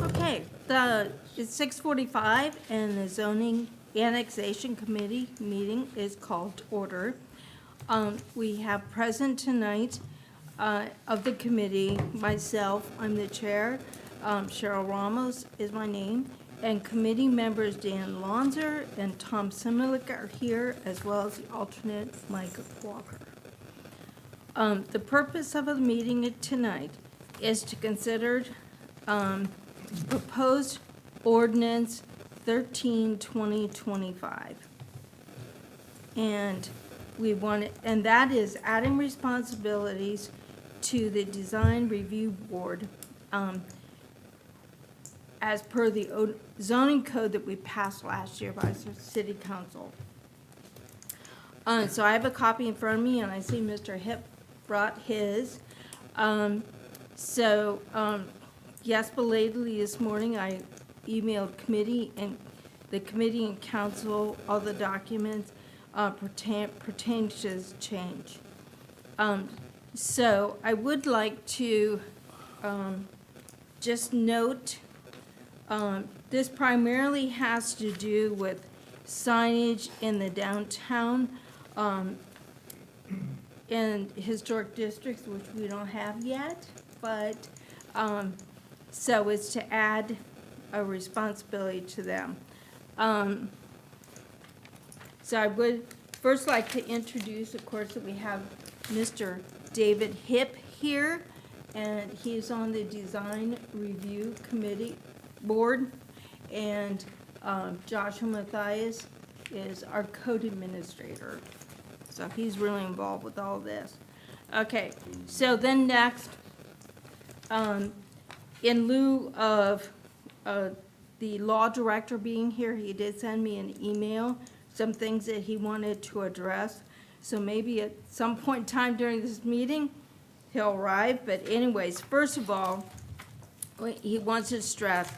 Okay, it's 6:45 and the Zoning Annexation Committee meeting is called to order. We have present tonight of the committee, myself, I'm the chair, Cheryl Ramos is my name, and committee members Dan Lonzer and Tom Similik are here, as well as the alternate Mike Walker. The purpose of the meeting tonight is to consider proposed ordinance 13/2025. And and that is adding responsibilities to the design review board as per the zoning code that we passed last year by the city council. So I have a copy in front of me, and I see Mr. Hip brought his. Yes, belatedly this morning, I emailed the committee and council all the documents pertain to this change. So I would like to just note, this primarily has to do with signage in the downtown and historic districts, which we don't have yet, but so it's to add a responsibility to them. So I would first like to introduce, of course, that we have Mr. David Hip here, and he's on the Design Review Committee Board, and Joshua Matthias is our code administrator. So he's really involved with all this. Okay, so then next, in lieu of the law director being here, he did send me an email, some things that he wanted to address. So maybe at some point in time during this meeting, he'll arrive. But anyways, first of all, he wants to stress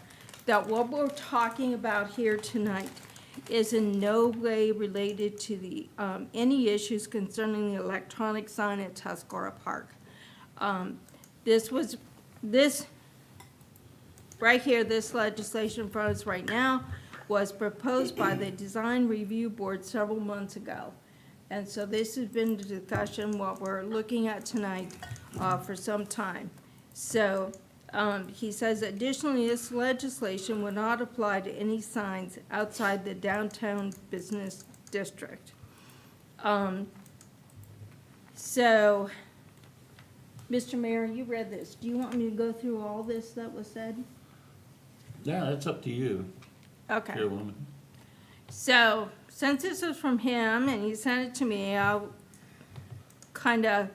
that what we're talking about here tonight is in no way related to the any issues concerning the electronic sign at Tuscarora Park. This right here, this legislation in front of us right now was proposed by the Design Review Board several months ago. And so this has been the discussion, what we're looking at tonight for some time. So he says additionally, this legislation would not apply to any signs outside the downtown business district. So, Mr. Mayor, you read this. Do you want me to go through all this that was said? Yeah, that's up to you, Okay. Chairwoman. So, since this is from him and he sent it to me, I'll kind of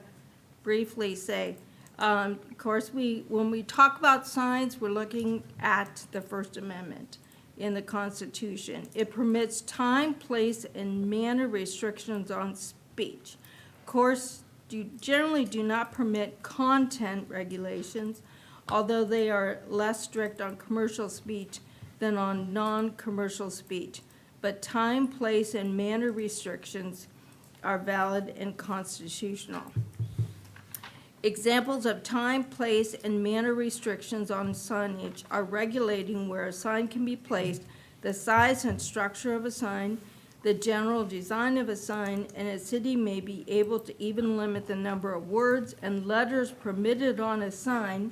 briefly say, of course, when we talk about signs, we're looking at the First Amendment in the Constitution. It permits time, place, and manner restrictions on speech. Of course, you generally do not permit content regulations, although they are less strict on commercial speech than on non-commercial speech. But time, place, and manner restrictions are valid and constitutional. Examples of time, place, and manner restrictions on signage are regulating where a sign can be placed, the size and structure of a sign, the general design of a sign, and a city may be able to even limit the number of words and letters permitted on a sign,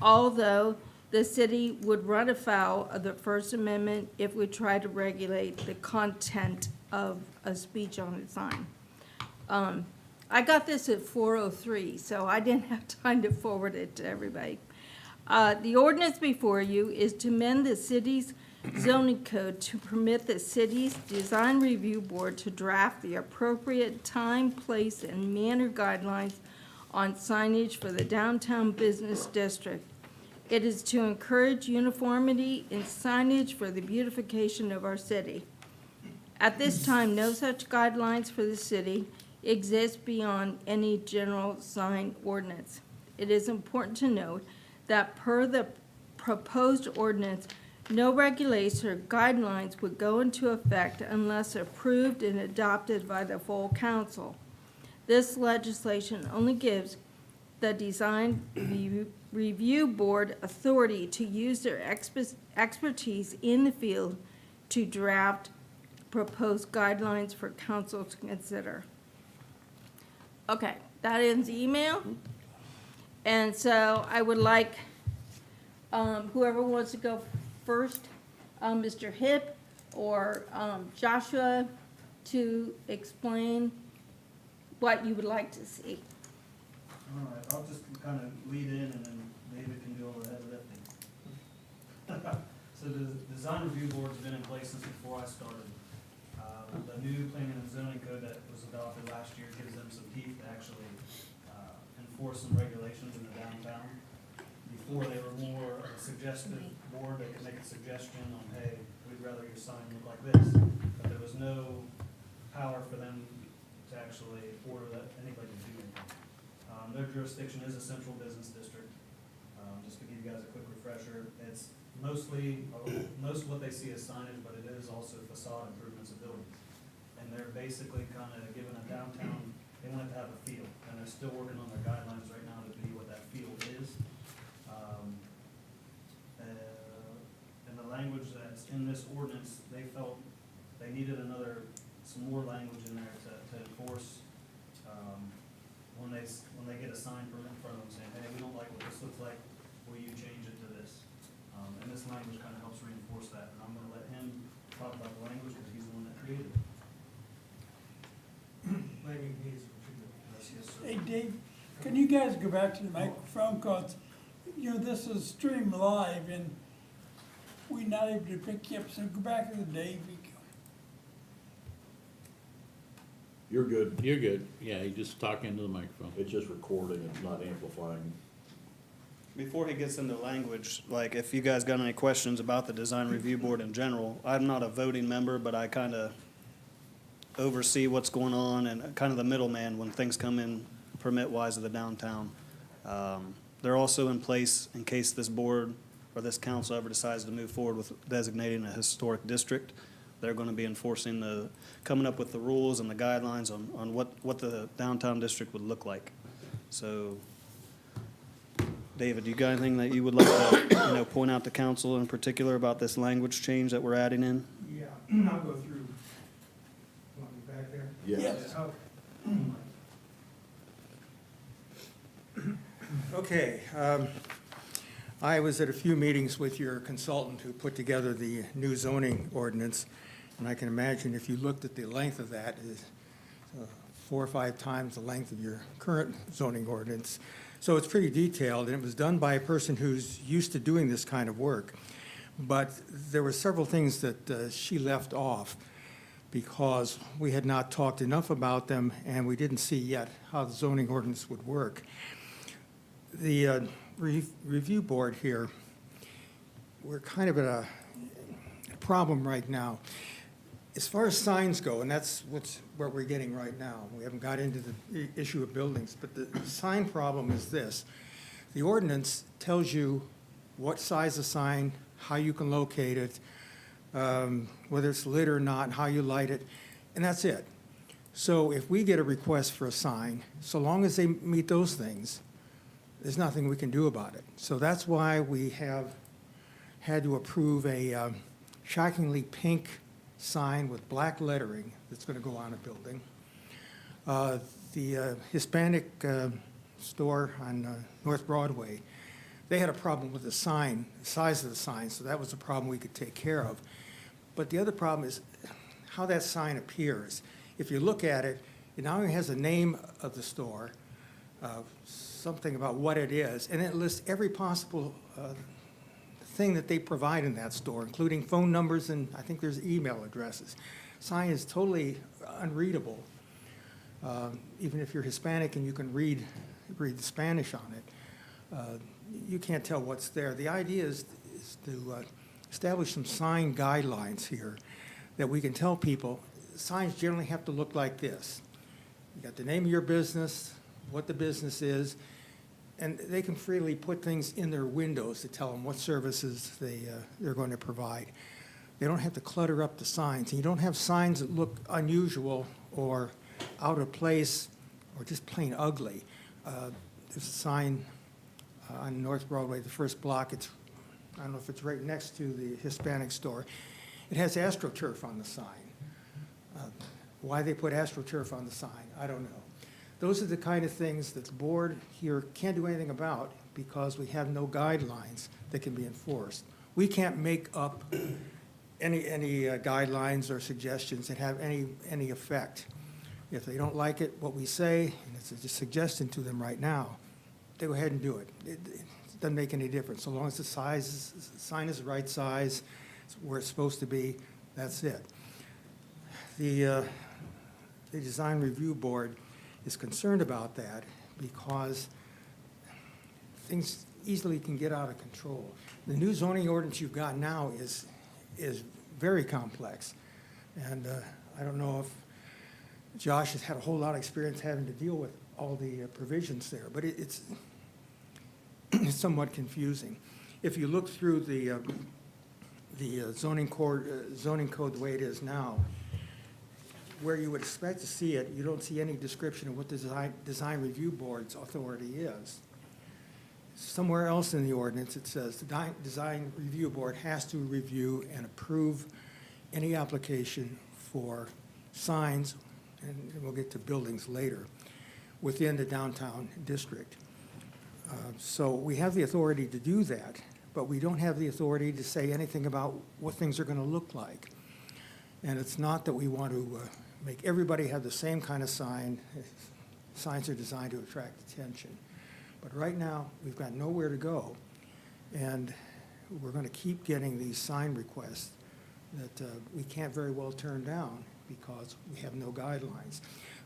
although the city would run afoul of the First Amendment if we try to regulate the content of a speech on a sign. I got this at 4:03, so I didn't have time to forward it to everybody. The ordinance before you is to amend the city's zoning code to permit the city's design review board to draft the appropriate time, place, and manner guidelines on signage for the downtown business district. It is to encourage uniformity in signage for the beautification of our city. At this time, no such guidelines for the city exist beyond any general sign ordinance. It is important to note that per the proposed ordinance, no regulation or guidelines would go into effect unless approved and adopted by the full council. This legislation only gives the Design Review Board authority to use their expertise in the field to draft proposed guidelines for council to consider. Okay, that ends the email. And so I would like, whoever wants to go first, Mr. Hip or Joshua, to explain what you would like to see. All right, I'll just kind of lead in and then David can do all the heavy lifting. So the design review board's been in place since before I started. The new planning and zoning code that was adopted last year gives them some teeth to actually enforce some regulations in the downtown. Before, they were more of a suggestive board. They could make a suggestion on, hey, we'd rather your sign look like this. But there was no power for them to actually order that anybody to do anything. Their jurisdiction is a central business district. Just to give you guys a quick refresher, it's mostly, most of what they see as signage, but it is also facade improvements of buildings. And they're basically kind of given a downtown, they want it to have a feel, and they're still working on their guidelines right now to be what that feel is. And the language that's in this ordinance, they felt they needed some more language in there to enforce, when they get a sign from in front of them saying, hey, we don't like what this looks like, will you change it to this? And this language kind of helps reinforce that, and I'm gonna let him talk about the language, because he's the one that created it. Yes, sir. Hey, Dave, can you guys go back to the microphone, cause, this is streamed live and we're not able to pick you up, so go back to the Dave. You're good. You're good. Yeah, you just talk into the microphone. It's just recording, it's not amplifying. Before he gets into language, like, if you guys got any questions about the design review board in general, I'm not a voting member, but I kind of oversee what's going on and kind of the middleman when things come in permit-wise of the downtown. They're also in place in case this board or this council ever decides to move forward with designating a historic district. They're going to be enforcing coming up with the rules and the guidelines on what the downtown district would look like. So, David, you got anything that you would like to, point out to council in particular about this language change that we're adding in? Yeah, I'll go through. Want me back there? Yes. Okay, I was at a few meetings with your consultant who put together the new zoning ordinance, and I can imagine if you looked at the length of that, is 4 or 5 times the length of your current zoning ordinance. So it's pretty detailed, and it was done by a person who's used to doing this kind of work. But there were several things that she left off because we had not talked enough about them, and we didn't see yet how the zoning ordinance would work. The review board here, we're kind of at a problem right now. As far as signs go, and that's what we're getting right now, we haven't got into the issue of buildings, but the sign problem is this. The ordinance tells you what size of sign, how you can locate it, whether it's lit or not, how you light it, and that's it. So if we get a request for a sign, so long as they meet those things, there's nothing we can do about it. So that's why we have had to approve a shockingly pink sign with black lettering that's going to go on a building. The Hispanic store on North Broadway, they had a problem with the sign, the size of the sign, so that was a problem we could take care of. But the other problem is how that sign appears. If you look at it, it not only has the name of the store, something about what it is, and it lists every possible thing that they provide in that store, including phone numbers and I think there's email addresses. Sign is totally unreadable, even if you're Hispanic and you can read the Spanish on it. You can't tell what's there. The idea is to establish some sign guidelines here that we can tell people signs generally have to look like this. You got the name of your business, what the business is, and they can freely put things in their windows to tell them what services they're going to provide. They don't have to clutter up the signs. And you don't have signs that look unusual or out of place or just plain ugly. there's a sign on North Broadway, the first block, I don't know if it's right next to the Hispanic store. It has AstroTurf on the sign. Why they put AstroTurf on the sign, I don't know. Those are the kind of things that the board here can't do anything about because we have no guidelines that can be enforced. We can't make up any guidelines or suggestions that have any effect. If they don't like it, what we say, and it's a suggestion to them right now, they go ahead and do it. It doesn't make any difference. So long as the sign is the right size, it's where it's supposed to be, that's it. The Design Review Board is concerned about that because things easily can get out of control. The new zoning ordinance you've got now is very complex. And I don't know if Josh has had a whole lot of experience having to deal with all the provisions there, but it's somewhat confusing. If you look through the zoning code the way it is now, where you would expect to see it, you don't see any description of what the Design Review Board's authority is. Somewhere else in the ordinance, it says the Design Review Board has to review and approve any application for signs, and we'll get to buildings later, within the downtown district. So we have the authority to do that, but we don't have the authority to say anything about what things are going to look like. And it's not that we want to make everybody have the same kind of sign. Signs are designed to attract attention. But right now, we've got nowhere to go. And we're going to keep getting these sign requests that we can't very well turn down because we have no guidelines.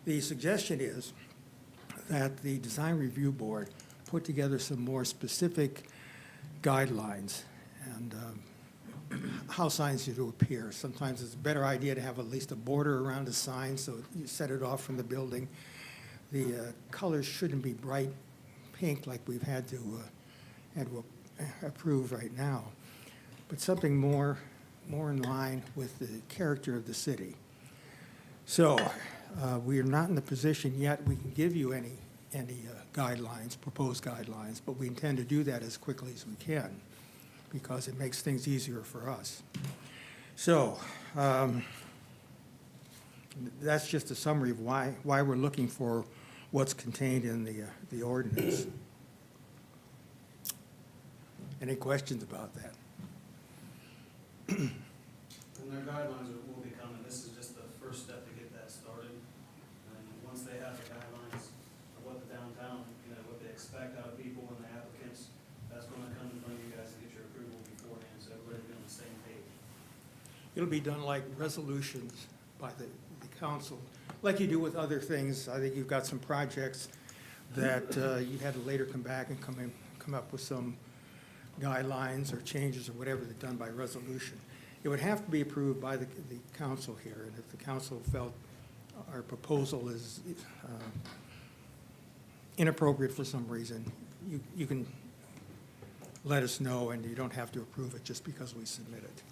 The suggestion is that the Design Review Board put together some more specific guidelines and how signs are to appear. Sometimes it's a better idea to have at least a border around a sign so you set it off from the building. The colors shouldn't be bright pink like we've had to approve right now, but something more in line with the character of the city. So we are not in the position yet we can give you any guidelines, proposed guidelines, but we intend to do that as quickly as we can because it makes things easier for us. So that's just a summary of why we're looking for what's contained in the ordinance. Any questions about that? And their guidelines will be coming, this is just the first step to get that started. And once they have the guidelines of what the downtown, what they expect out of people and the applicants, that's gonna come in front of you guys to get your approval beforehand, so everybody's on the same page. It'll be done like resolutions by the council, like you do with other things. I think you've got some projects that you had to later come back and come up with some guidelines or changes or whatever that's done by resolution. It would have to be approved by the council here, and if the council felt our proposal is inappropriate for some reason, you can let us know, and you don't have to approve it just because we submit it.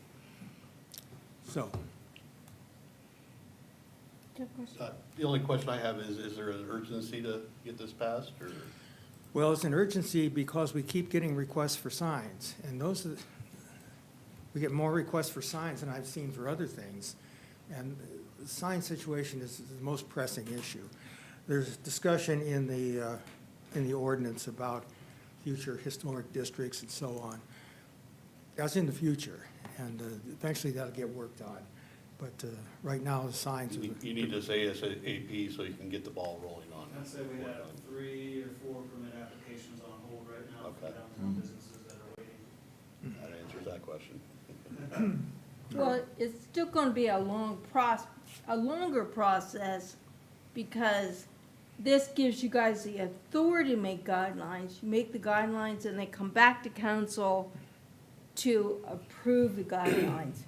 So. The only question I have is there an urgency to get this passed, or? Well, it's an urgency because we keep getting requests for signs, and we get more requests for signs than I've seen for other things. And the sign situation is the most pressing issue. There's discussion in the ordinance about future historic districts and so on. That's in the future, and eventually that'll get worked on. But right now, the signs are. You need to say it's an AP so you can get the ball rolling on it. I'd say we have 3 or 4 permit applications on hold right now for Okay. downtown businesses that are waiting. That answers that question. Well, it's still gonna be a longer process, because this gives you guys the authority to make guidelines. You make the guidelines and they come back to council to approve the guidelines.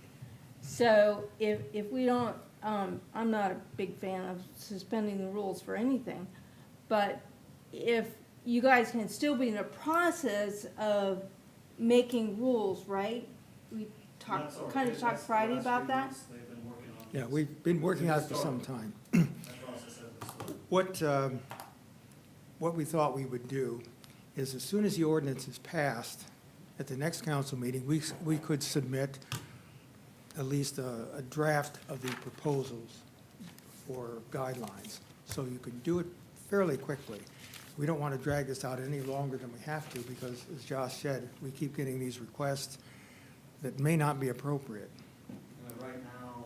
So if we don't, I'm not a big fan of suspending the rules for anything, but if you guys can still be in the process of making rules, right? We That's our- kind of talked that's the Friday last about few that? months They've been working on Yeah, this. we've been working on it for some time. That process has been slow. What, what we thought we would do is as soon as the ordinance is passed, at the next council meeting, we could submit at least a draft of the proposals for guidelines. So you can do it fairly quickly. We don't want to drag this out any longer than we have to because, as Josh said, we keep getting these requests that may not be appropriate. Right now,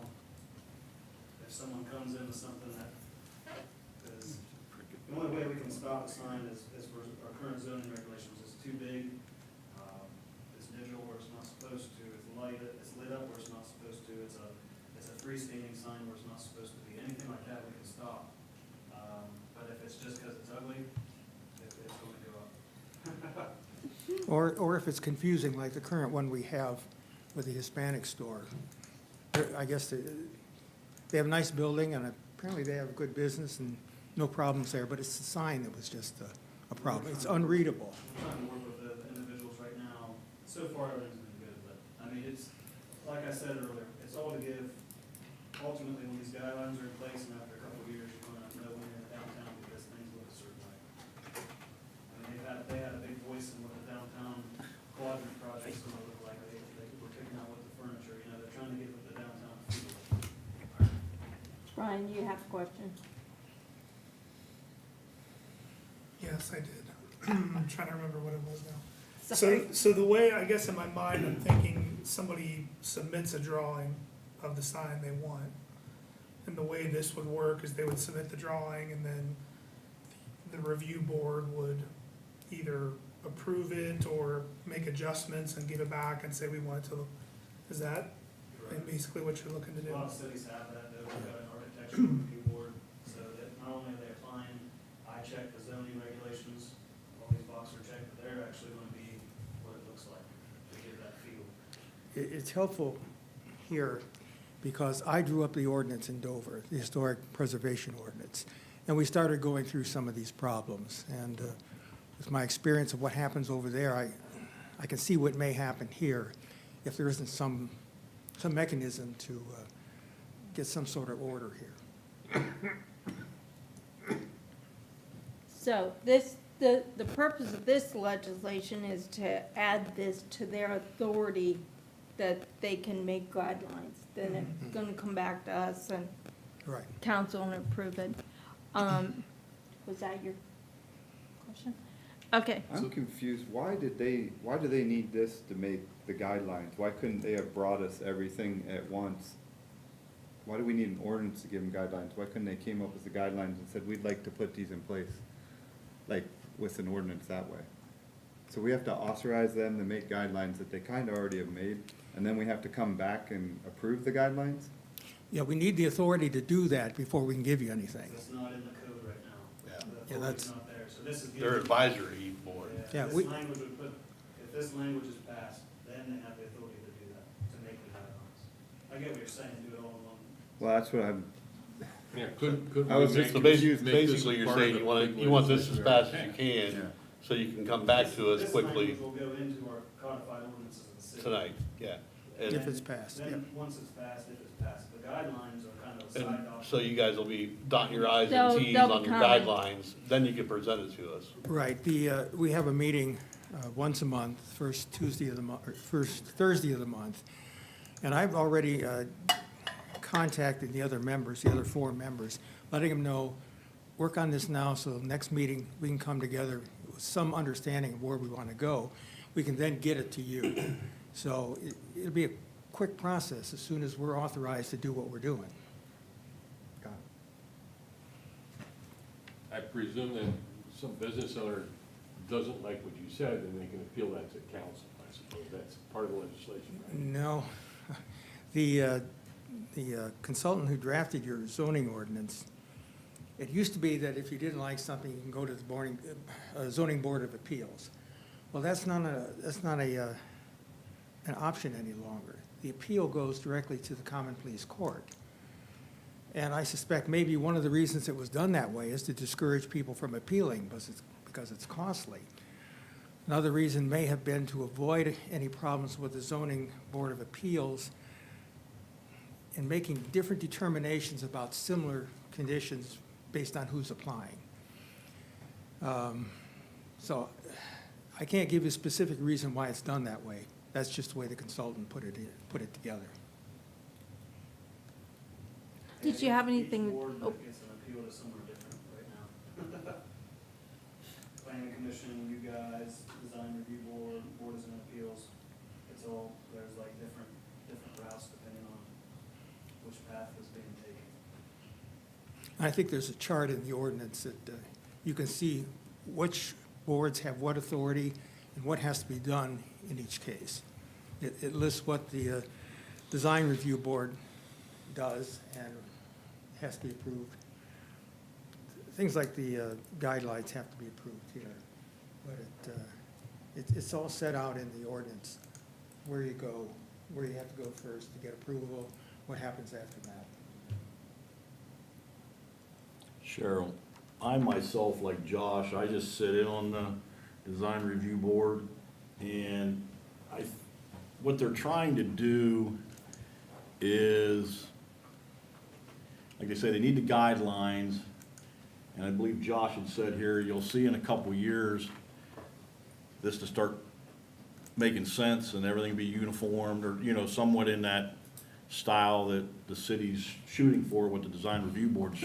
if someone comes in with something that is, the only way we can stop a sign is for our current zoning regulations. It's too big, it's digital where it's not supposed to, it's lit up where it's not supposed to, it's a freestanding sign where it's not supposed to be. Anything like that we can stop. But if it's just because it's ugly, it's going to go up. Or if it's confusing, like the current one we have with the Hispanic store. I guess they have a nice building, and apparently they have a good business and no problems there, but it's the sign that was just a problem. It's unreadable. I'm trying to work with the individuals right now. So far, everything's been good, but, I mean, it's, like I said earlier, it's all to give, ultimately, when these guidelines are in place, and after a couple of years, you're gonna know when you're in downtown, because things look a certain way. I mean, they had a big voice in what the downtown quadrant project's gonna look like. They were picking out what the furniture, you know, they're trying to get with the downtown feel. Brian, you have a question? Yes, I did. I'm trying to remember what it was now. Sorry. So the way, I guess in my mind, I'm thinking somebody submits a drawing of the sign they want. And the way this would work is they would submit the drawing and then the review board would either approve it or make adjustments and give it back and say we want it to, is that basically what you're looking to A do? lot of cities have that, though. We've got an architectural review board, so that not only are they applying, I check the zoning regulations, all these boxes are checked, but they're actually gonna be what it looks like, to give that feel. It's helpful here because I drew up the ordinance in Dover, the Historic Preservation Ordinance, and we started going through some of these problems. And with my experience of what happens over there, I can see what may happen here if there isn't some mechanism to get some sort of order here. So the purpose of this legislation is to add this to their authority that they can make guidelines. Then it's gonna come back to us and Right. council and approve it. Was that your question? Okay, I'm confused, why do they need this to make the guidelines? Why couldn't they have brought us everything at once? Why do we need an ordinance to give them guidelines? Why couldn't they came up with the guidelines and said, we'd like to put these in place? Like, with an ordinance that way? So we have to authorize them to make guidelines that they kinda already have made, and then we have to come back and approve the guidelines? Yeah, we need the authority to do that before we can give you anything. It's not in the code right now. Yeah. The Yeah, authority's that's- not there, so this is. Their advisory board. Yeah, This we- language would put, if this language is passed, then they have the authority to do that, to make the guidelines. I get what you're saying, do it all in one. Well, that's what I'm, Yeah, could I was we just make So it- confused. make this basically, you're part of saying the you want, big you want this as legislation fast as we you already can, passed? so you can come back to us This quickly language will go into our codified ordinances of the city. tonight, yeah. And If then- it's passed, Then, yeah. once it's passed, if it's passed, the guidelines are kind of a side And document. so you guys will be dotting your i's They'll- and t's they'll on your comment. guidelines, then you can present it to us. Right, we have a meeting once a month, first Tuesday of the month, or first Thursday of the month. And I've already contacted the other members, the other 4 members, letting them know, work on this now, so next meeting, we can come together with some understanding of where we want to go. We can then get it to you. So it'll be a quick process as soon as we're authorized to do what we're doing. I presume that some business owner doesn't like what you said, and they can appeal that to council, I suppose. That's part of the legislation, right? No. The consultant who drafted your zoning ordinance, it used to be that if you didn't like something, you can go to the zoning board of appeals. Well, that's not an option any longer. The appeal goes directly to the common pleas court. And I suspect maybe one of the reasons it was done that way is to discourage people from appealing because it's costly. Another reason may have been to avoid any problems with the zoning board of appeals in making different determinations about similar conditions based on who's applying. So I can't give you a specific reason why it's done that way. That's just the way the consultant put it together. Did you have anything? Each board Oh, gets an appeal to somewhere different right now. Planning commission, you guys, design review board, board of zoning appeals, it's all, there's like different routes depending on which path is being taken. I think there's a chart in the ordinance that you can see which boards have what authority and what has to be done in each case. It lists what the design review board does and has to be approved. Things like the guidelines have to be approved here, but it's all set out in the ordinance, where you go, where you have to go first to get approval, what happens after that. Cheryl, I myself, like Josh, I just sit in on the design review board, and what they're trying to do is, like I say, they need the guidelines, and I believe Josh had said here, you'll see in a couple years, this to start making sense and everything be uniformed, or, you know, somewhat in that style that the city's shooting for, what the design review board's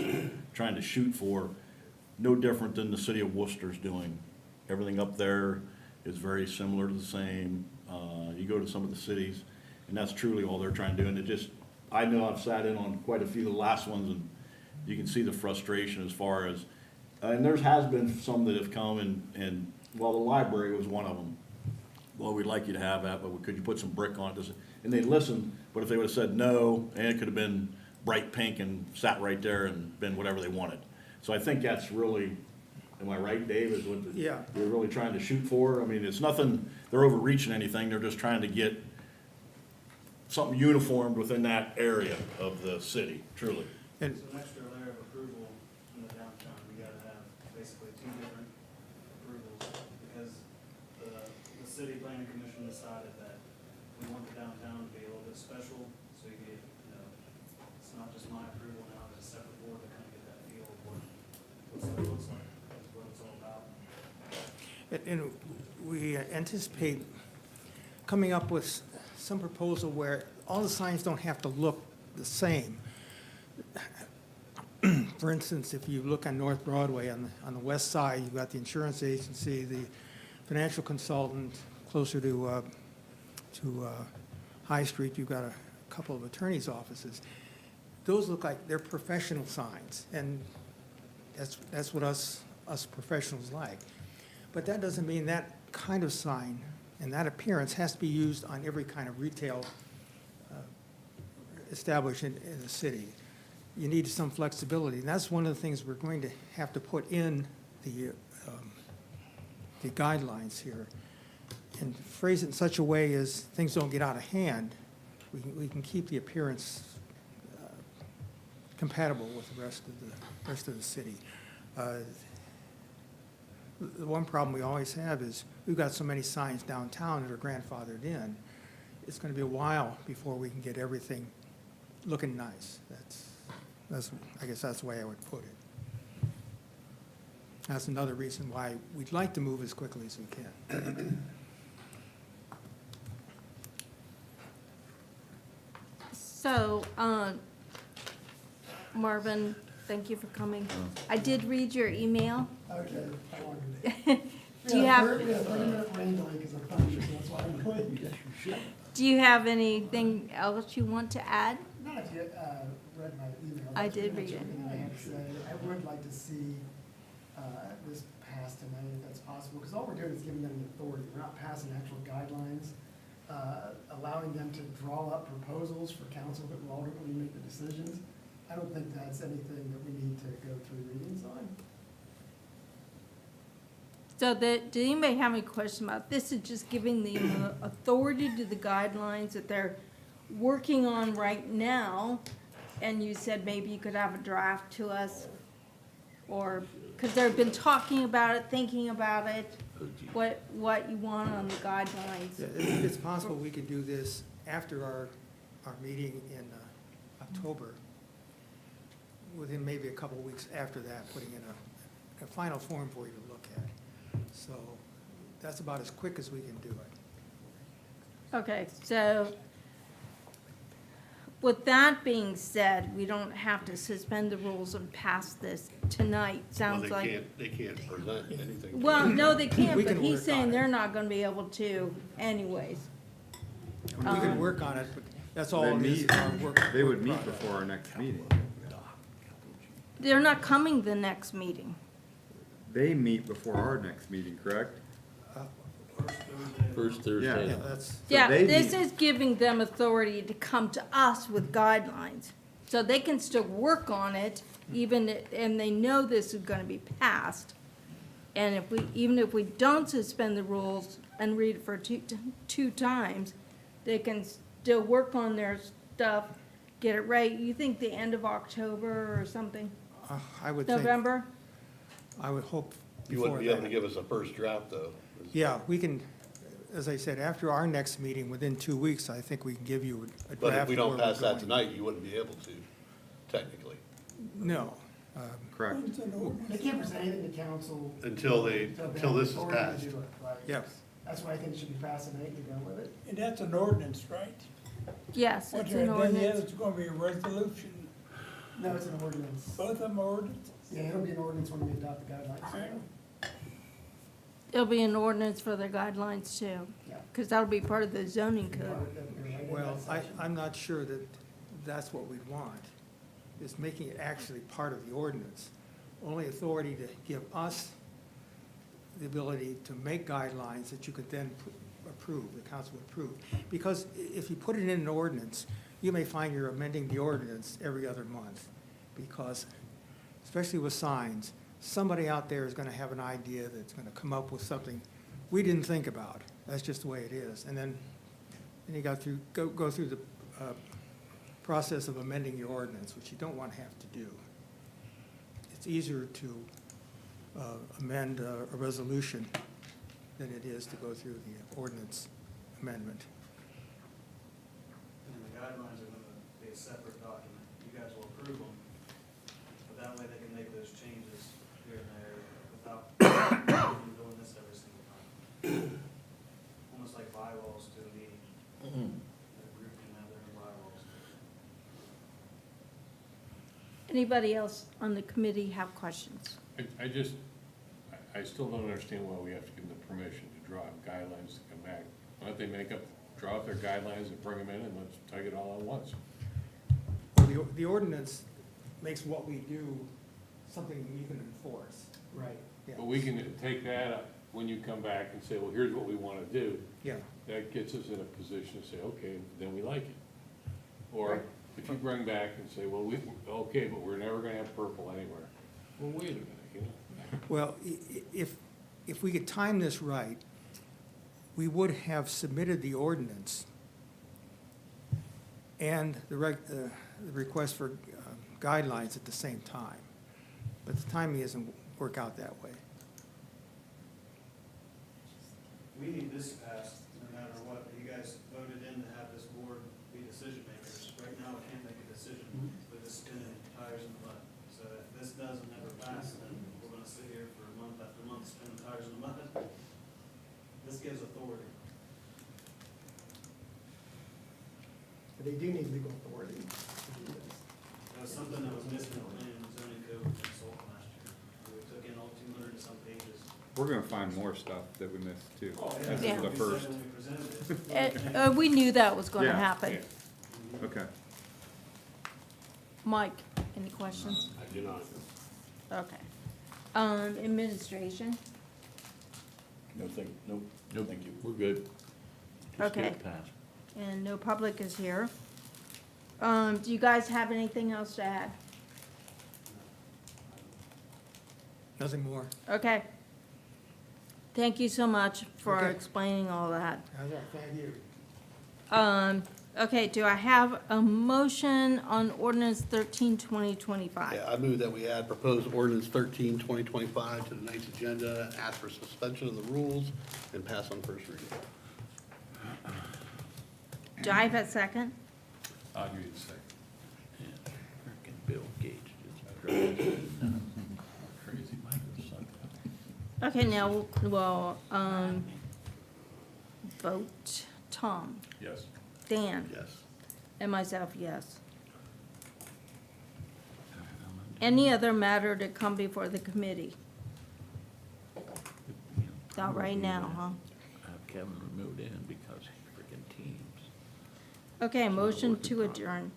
trying to shoot for. No different than the city of Worcester's doing. Everything up there is very similar to the same. You go to some of the cities, and that's truly all they're trying to do. And it just, I know I've sat in on quite a few of the last ones, and you can see the frustration as far as, and there has been some that have come and, well, the library was one of them. Well, we'd like you to have that, but could you put some brick on it? And they listened, but if they would've said no, and it could've been bright pink and sat right there and been whatever they wanted. So I think that's really, am I right, Dave, is what Yeah. they're really trying to shoot for? I mean, it's nothing, they're overreaching anything, they're just trying to get something uniformed within that area of the city, truly. And So an extra layer of approval in the downtown, we gotta have basically two different approvals, because the city planning commission decided that we want the downtown to be a little bit special, so you get, you know, it's not just my approval now, it's a separate board to kind of get that feel of what it looks like, that's what it's all about. And we anticipate coming up with some proposal where all the signs don't have to look the same. For instance, if you look on North Broadway, on the west side, you've got the insurance agency, the financial consultant. Closer to High Street, you've got a couple of attorneys' offices. Those look like they're professional signs, and that's what us professionals like. But that doesn't mean that kind of sign and that appearance has to be used on every kind of retail establishment in the city. You need some flexibility, and that's one of the things we're going to have to put in the guidelines here, and phrase it in such a way as things don't get out of hand. We can keep the appearance compatible with the rest of the city. The one problem we always have is we've got so many signs downtown that are grandfathered in. It's going to be a while before we can get everything looking nice. I guess that's the way I would put it. That's another reason why we'd like to move as quickly as we can. So, Marvin, thank you for coming. I did read your email. Okay, I wanted to. Do you have, We had a 30-minute rain delay because of thunder, so that's why I'm late. do you have anything else you want to add? Not if you read my email. I That's did pretty read much it. everything I have to say. I would like to see this passed tonight if that's possible, because all we're doing is giving them the authority. We're not passing actual guidelines, allowing them to draw up proposals for council that will ultimately make the decisions. I don't think that's anything that we need to go through readings on. So did anybody have any question about this? Is just giving the authority to the guidelines that they're working on right now, and you said maybe you could have a draft to us, or, because they've been talking about it, thinking about it, what you want on the guidelines. Yeah, it's possible we could do this after our meeting in October, within maybe a couple of weeks after that, putting in a final form for you to look at. So that's about as quick as we can do it. Okay, so with that being said, we don't have to suspend the rules and pass this tonight, Well, sounds like. they can't present anything. Well, no, they can't, We but can he's work on saying it. they're not gonna be able to anyways. We can work on it, but that's all They it is, meet- our work. They would work meet product. before our next meeting. They're not coming the next meeting. They meet before our next meeting, correct? First Yeah, Thursday. that's, Yeah, they this meet- is giving them authority to come to us with guidelines. So they can still work on it, and they know this is gonna be passed. And even if we don't suspend the rules and read it for two times, they can still work on their stuff, get it right. You think the end of October or something? I would think, November? I would hope You before wouldn't be able to that. give us a first draft, though. Yeah, we can, as I said, after our next meeting, within 2 weeks, I think we can give you a draft. But if we of don't where we're pass that going. tonight, you wouldn't be able to, technically, No. Correct. It's an ordinance. They can't present anything to council. until this have is authority to passed. do it, right? Yes. That's why I think it should be passed tonight and go with it. And that's an ordinance, right? Yes, What it's you're an then the ordinance. other's gonna be a resolution. No, it's an ordinance. Both of them are ordinances. Yeah, it'll be an ordinance when we adopt the guidelines. It'll be an ordinance for their guidelines too, Yeah. because that'll be part of the zoning code. You're right in Well, that I, section. I'm not sure that that's what we'd want, is making it actually part of the ordinance. Only authority to give us the ability to make guidelines that you could then approve, the council would approve. Because if you put it in an ordinance, you may find you're amending the ordinance every other month. Because, especially with signs, somebody out there is gonna have an idea that's gonna come up with something we didn't think about. That's just the way it is. And then you go through the process of amending your ordinance, which you don't want to have to do. It's easier to amend a resolution than it is to go through the ordinance amendment. And the guidelines are gonna be a separate document. You guys will approve them, but that way they can make those changes here and there without doing this every single time. Almost like bylaws to a meeting. The group can have their own bylaws. Anybody else on the committee have questions? I still don't understand why we have to give them the permission to draw up guidelines to come back. Why don't they draw up their guidelines and bring them in and let's take it all at once? Well, the ordinance makes what we do something you can enforce. Right. Yeah. But we can take that up when you come back and say, well, here's what we want to do. Yeah, That gets us in a position to say, okay, then we like it. Or if you bring back and say, well, okay, but we're never gonna have purple anywhere. Well, wait a minute, you know? well, if we could time this right, we would have submitted the ordinance and the request for guidelines at the same time. But the timing doesn't work out that way. We need this passed no matter what. You guys voted in to have this board be decision makers. Right now, we can't make a decision. We're just spinning tires in the mud. So if this doesn't ever pass, then we're gonna sit here for month after month spinning tires in the mud. This gives authority. But they do need legal authority to do this. That was something that was missing in the planning and zoning code with consultant last year. We took in all 200 and some pages. We're gonna find more stuff that we missed too. This Yeah. is the We said first. when we presented it. We knew that was gonna Yeah. happen. Yeah. Okay. Mike, any questions? I do not. Okay. Administration? No, nope, thank you. We're good. Just get Okay. it passed. And no public is here. Do you guys have anything else to add? Nothing more. Okay. Thank you so much for Okay. explaining all that. Thank you. Okay, do I have a motion on ordinance 13/2025? Yeah, I move that we add proposed ordinance 13/2025 to tonight's agenda, ask for suspension of the rules, and pass on first reading. Do I have a second? I'll give you a second. Frickin' Bill Gates just drives me nuts. Crazy Microsoft. Okay, now, well, vote. Tom, Yes. Dan, Yes. and myself, yes. Any other matter to come before the committee? Not right now, huh? Have Kevin removed in because freaking Teams. Okay, motion to adjourn.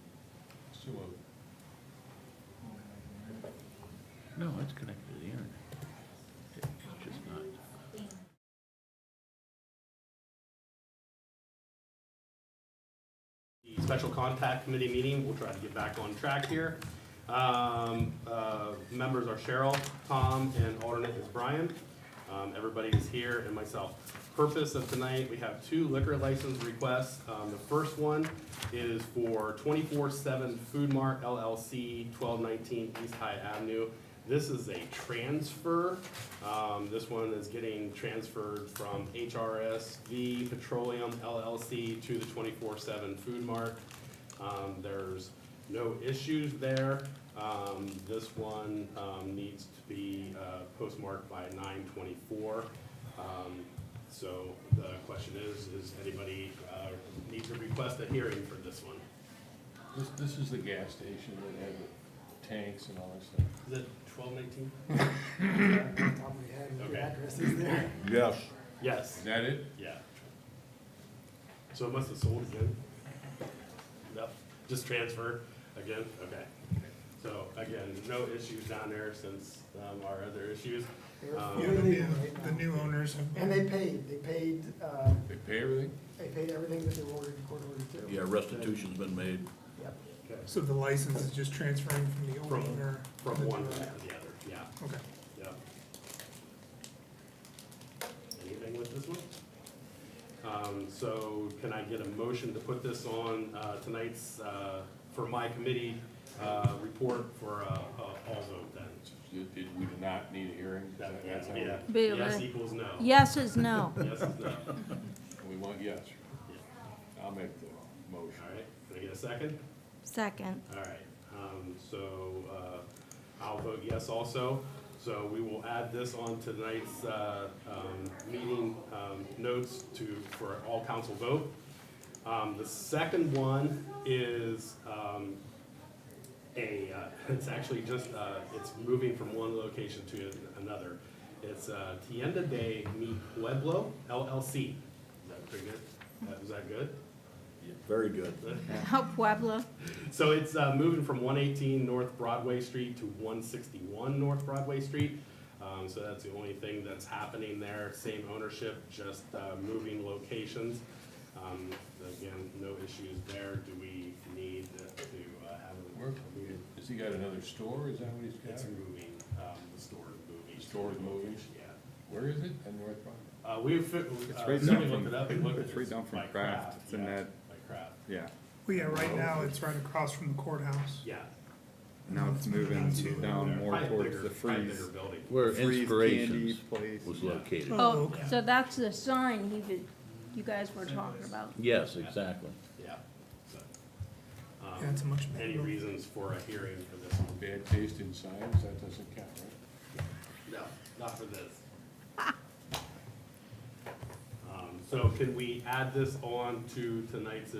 So moved. No, it's connected to the internet. It's just not. The special contact committee meeting, we'll try to get back on track here. Members are Cheryl, Tom, and alternate is Brian. Everybody is here and myself. Purpose of tonight, we have 2 liquor license requests. The first one is for 24/7 Food Mart LLC, 1219 East High Avenue. This is a transfer. This one is getting transferred from HRSV Petroleum LLC to the 24/7 Food Mart. There's no issues there. This one needs to be postmarked by 9/24. So the question is anybody need to request a hearing for this one? This is the gas station that had the tanks and all that stuff. Is it 1219? Off the top of my head, the Okay. address is there. Yes. Yes. Is that it? Yeah. So it must have sold again? No, just transfer again? Okay. So again, no issues down there since our other issues. They're Yeah, fully the legal new, right the now. new owners have. And they paid They pay everything? everything that they were ordered, court ordered to. Yeah, restitution's been made. Yep. Okay. So the license is just transferring from the old From- owner? From to the one new to owner. the other, yeah, Okay. yeah. Anything with this one? So can I get a motion to put this on tonight's, for my committee report for all vote then? We did not need a hearing? Is that- that's how we- Yeah, Be yes right. equals no. Yes is no. Yes is no. We want yes. Yeah. I'll make the motion. All right, can I get a second? Second. All right, so I'll vote yes also. So we will add this on tonight's meeting notes for all council vote. The second one is it's actually just, it's moving from one location to another. It's Tienda de Mi Pueblo LLC. Is that pretty good? Is that good? Very good. How Pueblo? So it's moving from 118 North Broadway Street to 161 North Broadway Street. So that's the only thing that's happening there. Same ownership, just moving locations. Again, no issues there. Do we need to have Where, a meeting? has he got another store? Is that what he's got? It's moving, the store is moving. The store is moving? Yeah. Where is it? On North Broadway? It's right somebody down looked it up and looked at It's right down from by Kraft. It's in yeah, that- by Kraft, Yeah, Well, yeah, right now, it's right across from the courthouse. yeah. now it's moving down more Probably towards bigger- the probably freeze. bigger building. Where Freeze candy Inspirations place. was Yeah. located. Oh, okay. so that's the sign you guys were talking about. Yes, exactly. Yeah. So, Yeah, it's a much Any bigger. reasons for a hearing for this one? Bad taste in signs, that doesn't count, right? No, not for this. So can we add this on to tonight's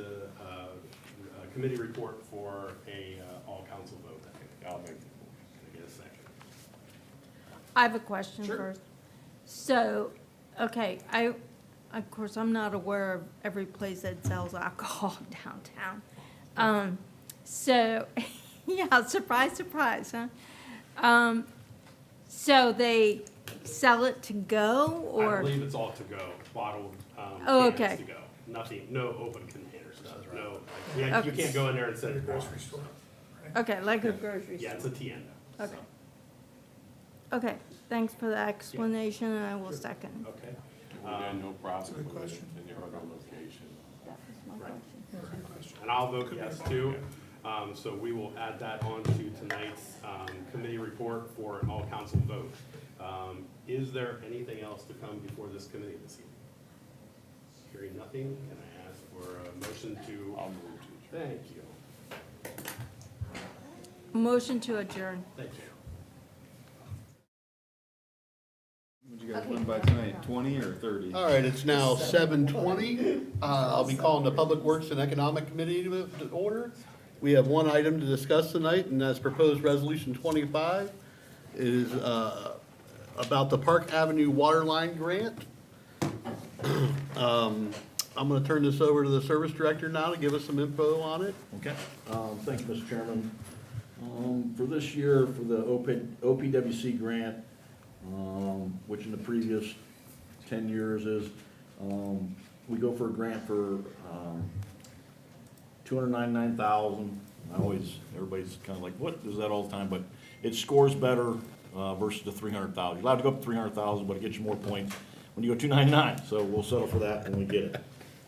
committee report for a all council vote? I'll make the Can I get a second? I have a question Sure. first. So, okay, of course, I'm not aware of every place that sells alcohol downtown. So, yeah, surprise, surprise, huh? So they sell it to go, I or? believe it's all to go, bottled Oh, cans okay. to go. Nothing, no open container stuff, no. Yeah, you can't go in there and set it Grocery store. Okay, like a grocery Yeah, it's store. a tienda. Okay. Okay, thanks for the explanation, and I will second. Okay. We got no problem That's a good with it question. in your other location. That was my Right. question. And I'll vote yes too. So we will add that on to tonight's committee report for an all council vote. Is there anything else to come before this committee this evening? Hearing nothing, can I ask for a motion to? I'll move to adjourn. Thank you. Motion to adjourn. What'd Thank you. you guys 7:20 or 30? All right, it's now 7:20. I'll be calling the Public Works and Economic Committee to order. We have one item to discuss tonight, and that's proposed resolution 25. It is about the Park Avenue Water Line Grant. I'm gonna turn this over to the Service Director now to give us some info on it. Okay, thank you, Mr. Chairman. For this year, for the OPWC grant, which in the previous 10 years is, we go for a grant for, $299,000. Everybody's kind of like, what is that all the time? But it scores better, versus the 300,000. You're allowed to go up to 300,000, but it gets you more points when you go 299, so we'll settle for that when we get it.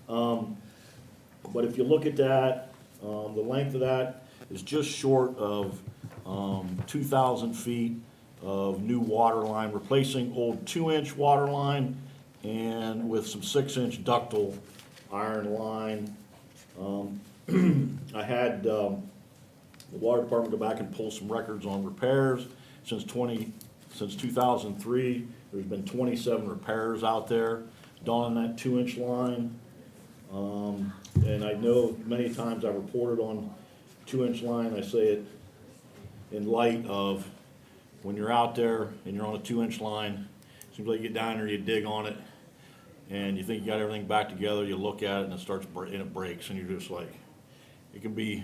But if you look at that, the length of that is just short of 2,000 feet of new water line, replacing old 2-inch water line and with some 6-inch ductile iron line. I had the water department go back and pull some records on repairs. Since 2003, there's been 27 repairs out there done on that 2-inch line. And I know many times I've reported on 2-inch line, I say it in light of when you're out there and you're on a 2-inch line, seems like you get down there, you dig on it, and you think you got everything back together, you look at it and it starts, and it breaks, and you're just like, it can be,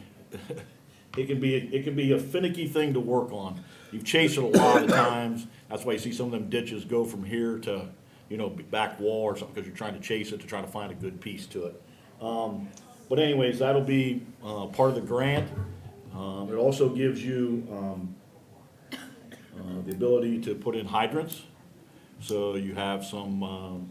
it can be a finicky thing to work on. You've chased it a lot of times, that's why you see some of them ditches go from here to, you know, back wall or something, because you're trying to chase it to try to find a good piece to it. But anyways, that'll be part of the grant. It also gives you the ability to put in hydrants. So you have some,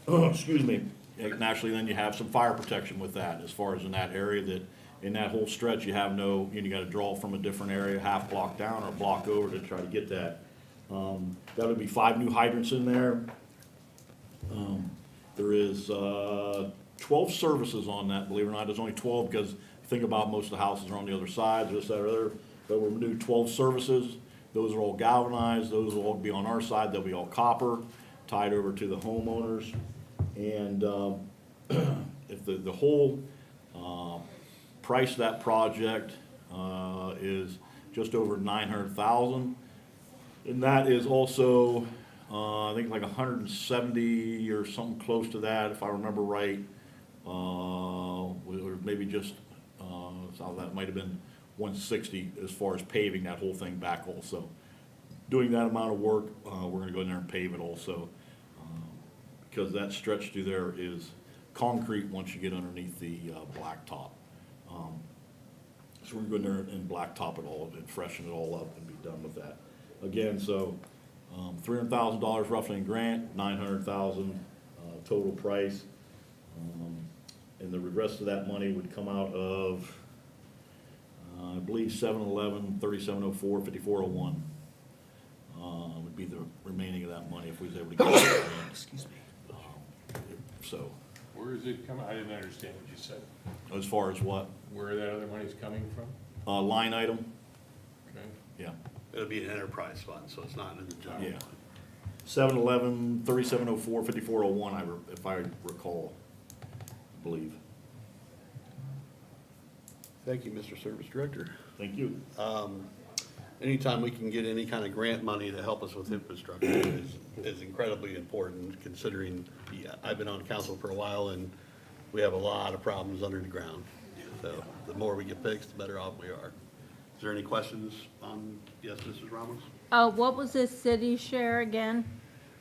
excuse me, naturally then you have some fire protection with that, as far as in that area that, in that whole stretch, you have no, you gotta draw from a different area, half block down or a block over to try to get that. That'll be 5 new hydrants in there. There is 12 services on that, believe it or not. There's only 12 because think about most of the houses are on the other side, this, that, or other. But we're gonna do 12 services. Those are all galvanized. Those will all be on our side. They'll be all copper, tied over to the homeowners. And if the whole price of that project is just over $900,000, and that is also I think like 170 or something close to that, if I remember right, or maybe just so that might have been 160 as far as paving that whole thing back also. Doing that amount of work, we're gonna go in there and pave it also, because that stretch through there is concrete once you get underneath the blacktop. So we're gonna go in there and blacktop it all and freshen it all up and be done with that. Again, so $300,000 roughly in grant, $900,000 total price. And the rest of that money would come out of, I believe 711, 3704, 5401. Would be the remaining of that money if we was able to get it. Excuse me. So, Where is it coming? I didn't understand what you said. as far as what? Where that other money's coming from? Line item, Okay. yeah. It'll be an enterprise fund, so it's not in the general Yeah. fund. 711, 3704, 5401, if I recall, I believe. Thank you, Mr. Service Director. Thank you. Anytime we can get any kind of grant money to help us with infrastructure is incredibly important, considering, I've been on council for a while, and we have a lot of problems under the ground. So the more we get fixed, the better off we are. Is there any questions on, yes, Mrs. Ramos? What was the city share again?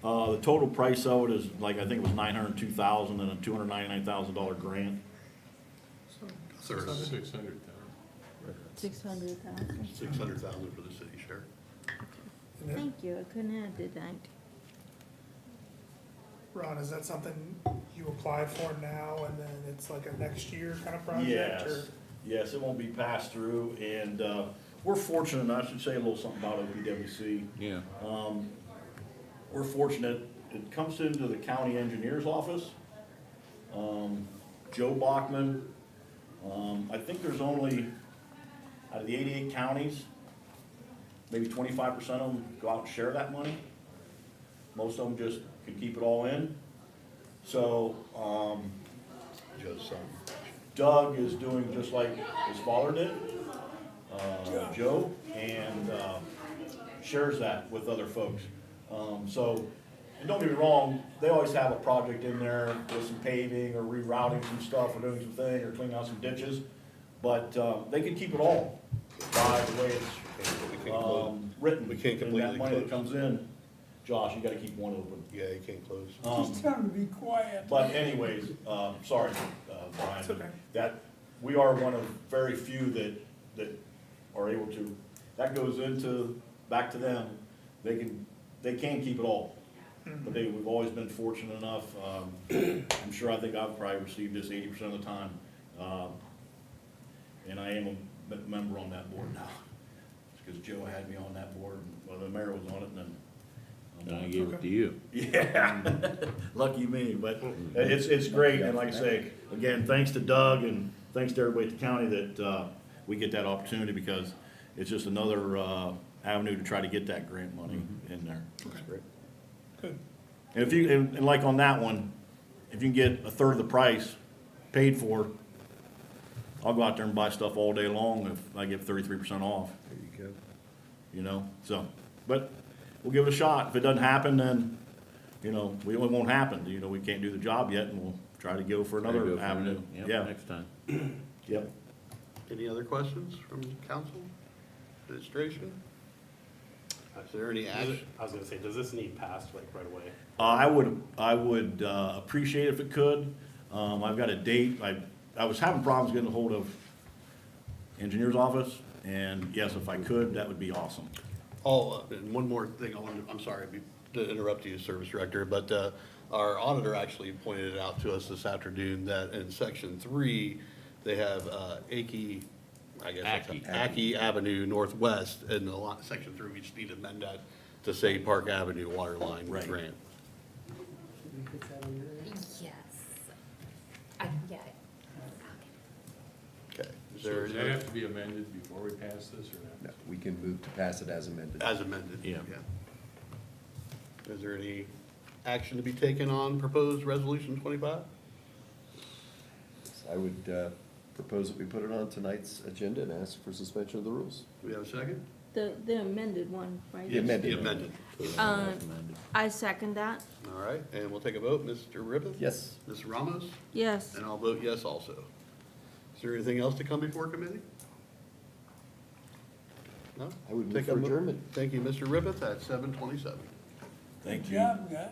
The total price of it is, like, I think it was $902,000 and a $299,000 grant. Sir, 600,000. 600,000. 600,000 for the city share. And then, Thank you, I couldn't add it, Ron, is that something you applied for now and then it's like a next year kind of project? Or Yes, it won't be passed through, and we're fortunate, and I should say a little something about OPWC. Yeah. We're fortunate, it comes into the county engineer's office. Joe Bachman, I think there's only, out of the 88 counties, maybe 25% of them go out and share that money. most of them just can keep it all in. So, Joe's son. Doug is doing just like his father did, Joe, and shares that with other folks. So, and don't get me wrong, they always have a project in there with some paving or rerouting some stuff or doing some thing or cleaning out some ditches. But they can keep it all by the way We it's can't close. written. We can't And that completely money that close. comes in, Josh, you gotta keep one open. Yeah, you can't close. Just tell them to be quiet. But anyways, sorry, Brian, It's okay. that, we are one of very few that are able to, that goes into, back to them, they can keep it all. But we've always been fortunate enough, I'm sure, I think I've probably received this 80% of the time. And I am a member on that board now, because Joe had me on that board, and, well, the mayor was on it, and then. And I gave it to you. Yeah, lucky me, but it's great, and like I say, again, thanks to Doug and thanks to everybody at the county that, we get that opportunity, because it's just another, avenue to try to get that grant money in there. That's great. Good. And if you, and like on that one, if you can get a third of the price paid for, I'll go out there and buy stuff all day long if I get 33% off. There you go. You know, so, but we'll give it a shot. If it doesn't happen, then, you know, it won't happen. You know, we can't do the job yet, and we'll try to go for Gotta go another for avenue. it. Yep, Yeah, next time. yep. Any other questions from council, administration? Is there any action? I was gonna say, does this need passed like right away? I would appreciate it if it could. I've got a date. I was having problems getting a hold of engineer's office, and yes, if I could, that would be awesome. Oh, and one more thing, I'm sorry to interrupt you, Service Director, but our auditor actually pointed it out to us this afternoon that in section 3, they have Aki, I guess that's Aki. Aki Avenue Northwest, and the section 3, we just need to amend that to say Park Avenue Water Line Right. Grant. Should we fix that on your end? Yes. Yeah. Okay. Is So there, does that have to be amended before we pass this, or not? No, we can move to pass it as amended. as amended? Yeah. Is there any action to be taken on proposed resolution 25? I would propose that we put it on tonight's agenda and ask for suspension of the rules. Do we have a second? The amended one, right? The amended. The amended. I second that. All right, and we'll take a vote. Mr. Ribbit? Yes. Ms. Ramos? Yes. And I'll vote yes also. Is there anything else to come before committee? No? I would move Take a for mo- adjournment. Thank you, Mr. Ribbit, at 7:27. Thank Good you. job, guys.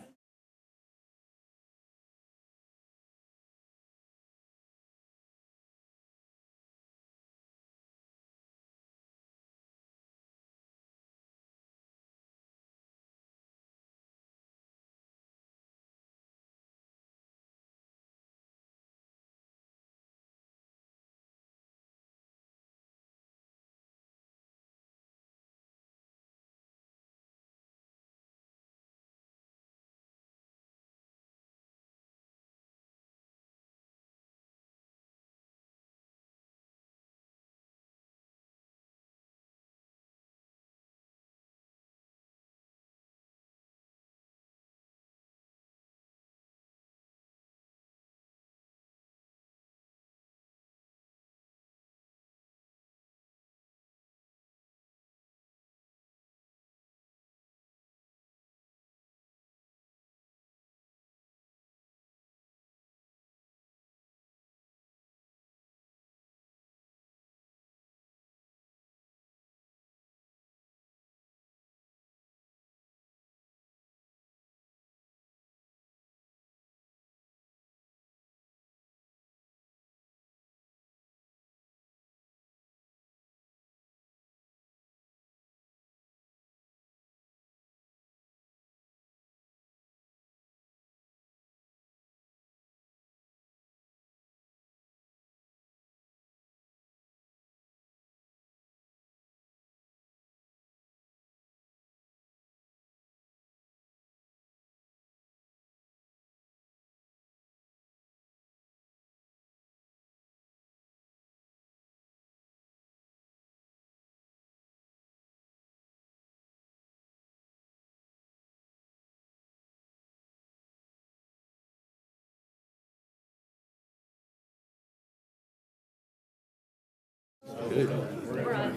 We're on.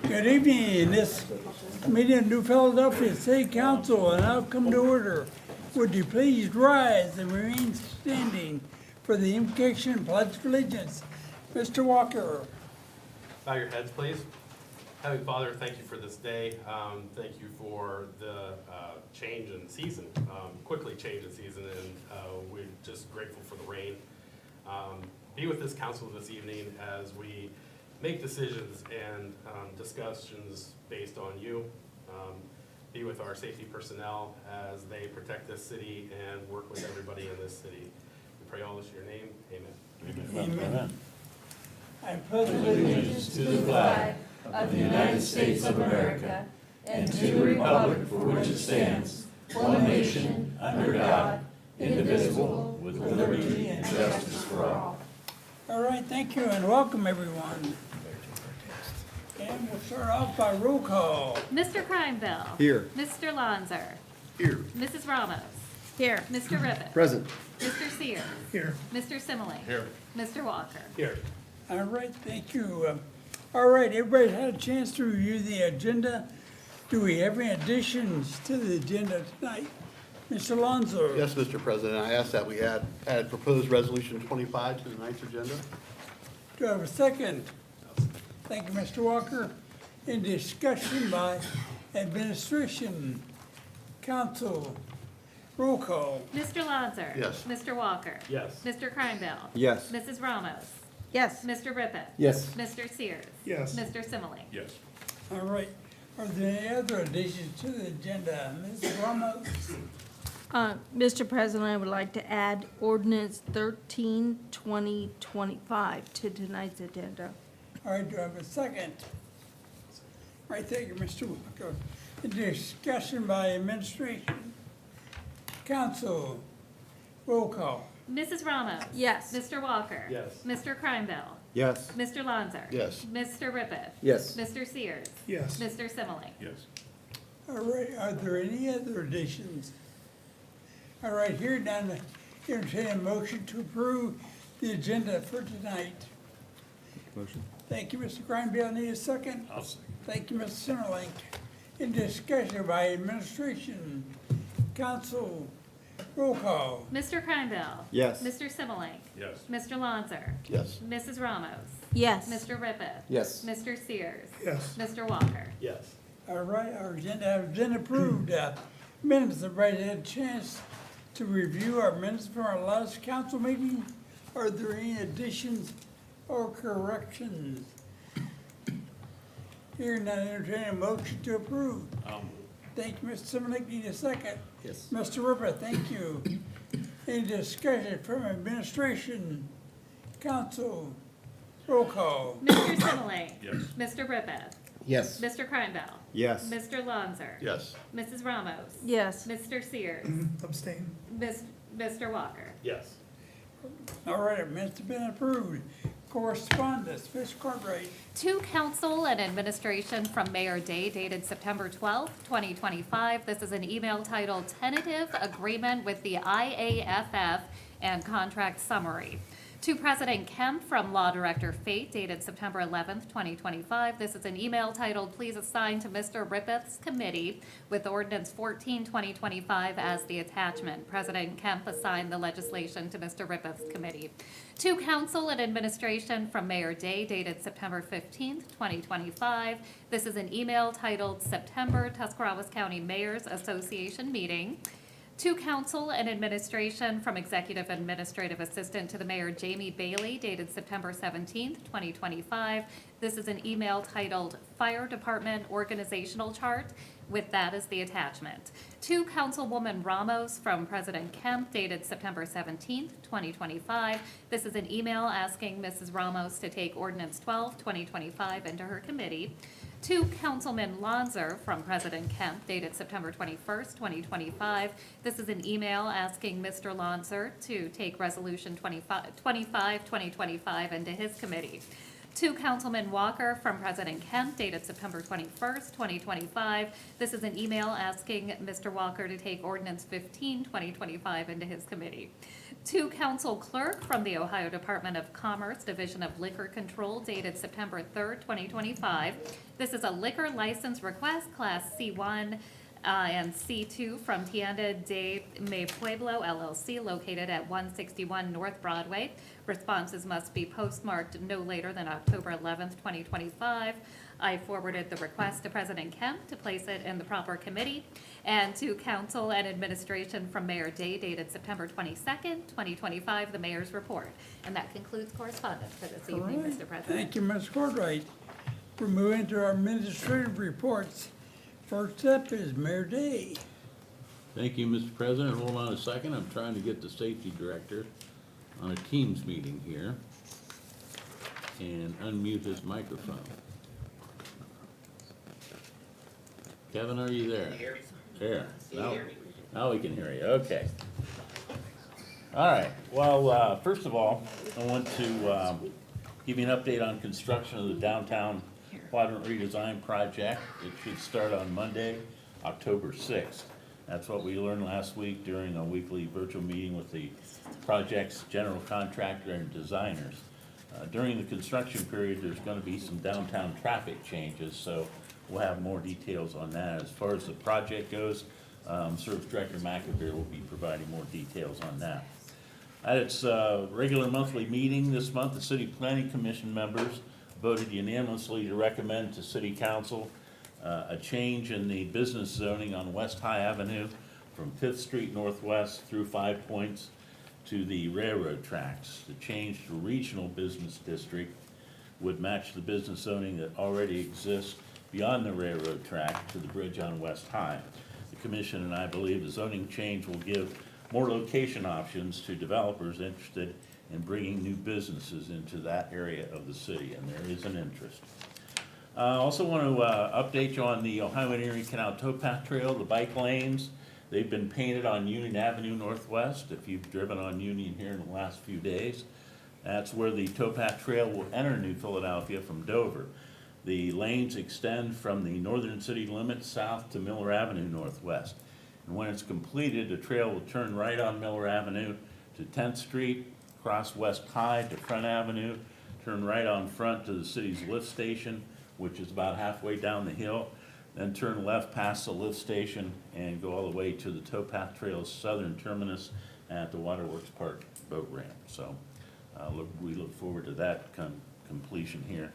Good evening, this meeting of New Philadelphia City Council will now come to order. Would you please rise and remain standing for the invocation and pledge of allegiance? Mr. Walker. Bow your heads, please. Heavenly Father, thank you for this day. Thank you for the change in season, quickly change in season, and we're just grateful for the rain. Be with this council this evening as we make decisions and discussions based on you. Be with our safety personnel as they protect this city and work with everybody in this city. We pray all this in your name. Amen. Amen. I pledge allegiance to the flag of the United States of America and to the republic for which it stands, one nation, under God, indivisible, with liberty and justice for all. All right, thank you and welcome everyone. And we'll start off by roll call. Mr. Crimeville. Here. Mr. Lonzer. Here. Mrs. Ramos. Here. Mr. Ribbit. Present. Mr. Sears. Here. Mr. Simile. Here. Mr. Walker. Here. All right, thank you. All right, everybody had a chance to review the agenda. Do we have any additions to the agenda tonight? Mr. Alonso? Yes, Mr. President, I asked that we add proposed resolution 25 to tonight's agenda. Do I have a second? Thank you, Mr. Walker. In discussion by administration, council, roll call. Mr. Lonzer. Yes. Mr. Walker. Yes. Mr. Crimeville. Yes. Mrs. Ramos. Yes. Mr. Ribbit. Yes. Mr. Sears. Yes. Mr. Simile. Yes. All right, are there any other additions to the agenda? Ms. Ramos? Mr. President, I would like to add ordinance 13/2025 to tonight's agenda. All right, do I have a second? All right, thank you, Mr. Walker. In discussion by administration, council, roll call. Mrs. Ramos. Yes. Mr. Walker. Yes. Mr. Crimeville. Yes. Mr. Lonzer. Yes. Mr. Ribbit. Yes. Mr. Sears. Yes. Mr. Simile. Yes. All right, are there any other additions? All right, here now, entertain a motion to approve the agenda for tonight. Motion. Thank you, Mr. Grineville. Need a second? I'll second. Thank you, Mr. Centerlink. In discussion by administration, council, roll call. Mr. Crimeville. Yes. Mr. Simile. Yes. Mr. Lonzer. Yes. Mrs. Ramos. Yes. Mr. Ribbit. Yes. Mr. Sears. Yes. Mr. Walker. Yes. All right, our agenda has been approved. Minutes, everybody had a chance to review our minutes from our last council meeting. Are there any additions or corrections? Here now, entertain a motion to approve. Thank you, Mr. Simonic. Need a second? Yes. Mr. Ribbit, thank you. Any discussion from administration, council, roll call. Mr. Simile. Yes. Mr. Ribbit. Yes. Mr. Crimeville. Yes. Mr. Lonzer. Yes. Mrs. Ramos. Yes. Mr. Sears. Abstain. Mr. Walker. Yes. All right, minutes have been approved. Correspondence, Ms. Cartwright. To council and administration from Mayor Day dated September 12th, 2025. This is an email titled Tentative Agreement with the IAFF and Contract Summary. To President Kemp from Law Director Fate dated September 11th, 2025. This is an email titled Please assign to Mr. Rippeth's committee with Ordinance 14/2025 as the attachment. President Kemp assigned the legislation to Mr. Rippeth's committee. To council and administration from Mayor Day dated September 15th, 2025. This is an email titled September Tuscarawas County Mayors Association Meeting. To council and administration from Executive Administrative Assistant to the Mayor Jamie Bailey dated September 17th, 2025. This is an email titled Fire Department Organizational Chart, with that as the attachment. To Councilwoman Ramos from President Kemp dated September 17th, 2025. This is an email asking Mrs. Ramos to take Ordinance 12/2025 into her committee. To Councilman Lonzer from President Kemp dated September 21st, 2025. This is an email asking Mr. Lonzer to take Resolution 25/2025 into his committee. To Councilman Walker from President Kemp dated September 21st, 2025. This is an email asking Mr. Walker to take Ordinance 15/2025 into his committee. To council clerk from the Ohio Department of Commerce, Division of Liquor Control, dated September 3rd, 2025. This is a liquor license request, Class C1 and C2 from Tienda de Mi Pueblo LLC, located at 161 North Broadway. Responses must be postmarked no later than October 11th, 2025. I forwarded the request to President Kemp to place it in the proper committee, and to council and administration from Mayor Day, dated September 22nd, 2025, the mayor's report. And that concludes correspondence for this evening, All right. Mr. President. Thank you, Ms. Courtwright. We're moving to our administrative reports. First up is Mayor Day. Thank you, Mr. President. Hold on a second. I'm trying to get the safety director on a Teams meeting here and unmute his microphone. Kevin, are you there? There. Now we can hear you. Okay. All right. Well, first of all, I want to give you an update on construction of the downtown quadrant redesign project. It should start on Monday, October 6th. That's what we learned last week during a weekly virtual meeting with the project's general contractor and designers. During the construction period, there's going to be some downtown traffic changes, so we'll have more details on that. As far as the project goes, Service Director McAveer will be providing more details on that. At its regular monthly meeting this month, the City Planning Commission members voted unanimously to recommend to City Council a change in the business zoning on West High Avenue from 5th Street Northwest through 5 Points to the railroad tracks. The change to regional business district would match the business zoning that already exists beyond the railroad track to the bridge on West High. The commission and I believe the zoning change will give more location options to developers interested in bringing new businesses into that area of the city, and there is an interest. I also want to update you on the Ohio and Erie Canal Towpath Trail, the bike lanes. They've been painted on Union Avenue Northwest. If you've driven on Union here in the last few days, that's where the towpath trail will enter New Philadelphia from Dover. The lanes extend from the northern city limits south to Miller Avenue Northwest. And when it's completed, the trail will turn right on Miller Avenue to 10th Street, cross West High to Front Avenue, turn right on front to the city's lift station, which is about halfway down the hill, then turn left past the lift station and go all the way to the towpath trail's southern terminus at the Waterworks Park boat ramp. So we look forward to that completion here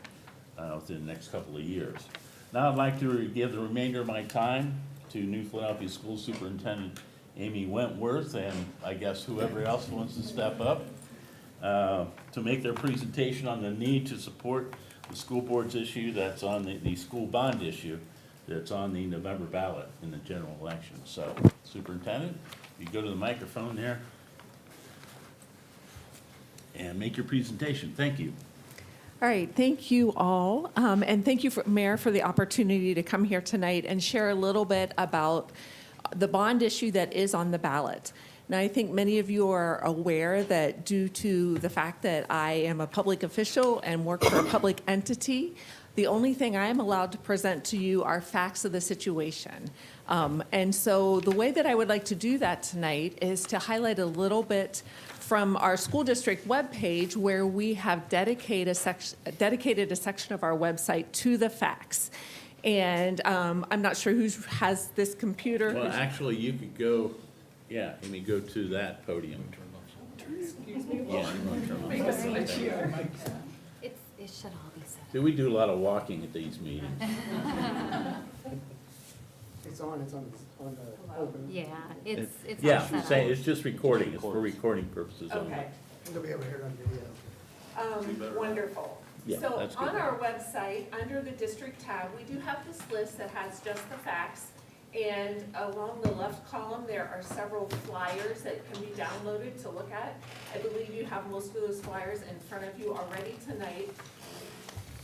within the next couple of years. Now I'd like to give the remainder of my time to New Philadelphia School Superintendent Amy Wentworth, and I guess whoever else wants to step up to make their presentation on the need to support the school board's issue that's on the school bond issue that's on the November ballot in the general election. So, Superintendent, you go to the microphone there and make your presentation. Thank you. All right, thank you all, and thank you, Mayor, for the opportunity to come here tonight and share a little bit about the bond issue that is on the ballot. Now, I think many of you are aware that due to the fact that I am a public official and work for a public entity, the only thing I am allowed to present to you are facts of the situation. And so the way that I would like to do that tonight is to highlight a little bit from our school district webpage, where we have dedicated a section of our website to the facts. And I'm not sure who has this computer. Well, actually, you could go, yeah, I mean, go to that podium. Excuse me? Yeah, you want to turn on. It should all be set. See, we do a lot of walking at these meetings. It's on the open. Yeah, it's all Yeah, set say, up. it's just recording, it's for recording purposes only. Okay. You'll be able to hear it on video. Wonderful. Yeah, So that's good. on our website, under the district tab, we do have this list that has just the facts. And along the left column, there are several flyers that can be downloaded to look at. I believe you have most of those flyers in front of you already tonight.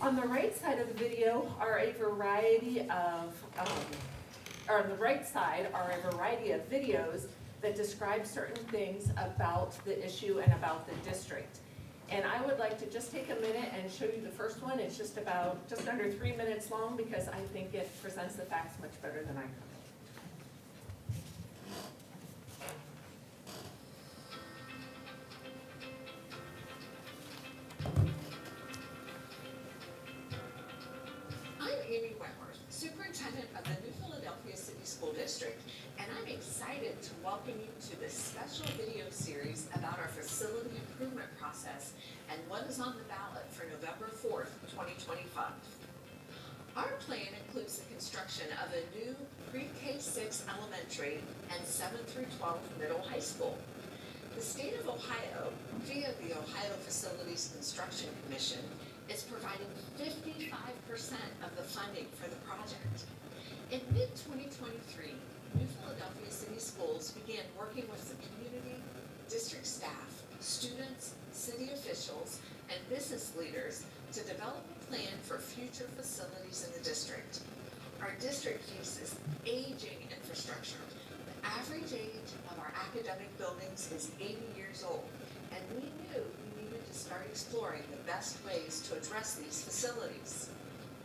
On the right side of the video are a variety of, or on the right side are a variety of videos that describe certain things about the issue and about the district. And I would like to just take a minute and show you the first one. It's just under 3 minutes long, because I think it presents the facts much better than I could. excited to welcome you to this special video series about our facility improvement process and what is on the ballot for November 4th, 2025. Our plan includes the construction of a new pre-K-6 elementary and 7 through 12 middle high school. The state of Ohio, via the Ohio Facilities Construction Commission, is providing 55% of the funding for the project. In mid-2023, New Philadelphia City Schools began working with the community, district staff, students, city officials, and business leaders to develop a plan for future facilities in the district. Our district faces aging infrastructure. The average age of our academic buildings is 80 years old, and we knew we needed to start exploring the best ways to address these facilities.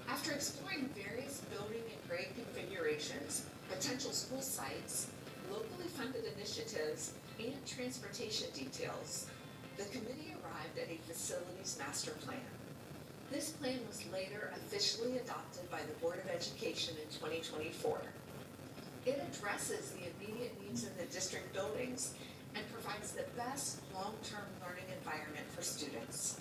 After exploring various building and grade configurations, potential school sites, locally funded initiatives, and transportation details, the committee arrived at a facilities master plan. This plan was later officially adopted by the Board of Education in 2024. It addresses the immediate needs in the district buildings and provides the best long-term learning environment for students.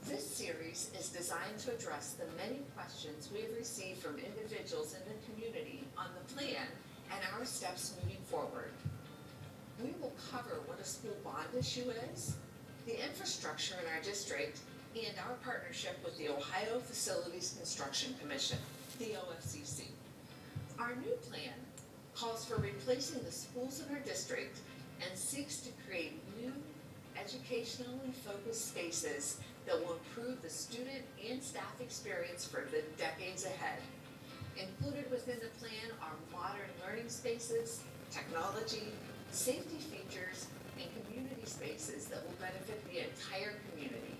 This series is designed to address the many questions we have received from individuals in the community on the plan and our steps moving forward. We will cover what a school bond issue is, the infrastructure in our district, and our partnership with the Ohio Facilities Construction Commission, the OFCC. Our new plan calls for replacing the schools in our district and seeks to create new educationally focused spaces that will improve the student and staff experience for the decades ahead. Included within the plan are modern learning spaces, technology, safety features, and community spaces that will benefit the entire community.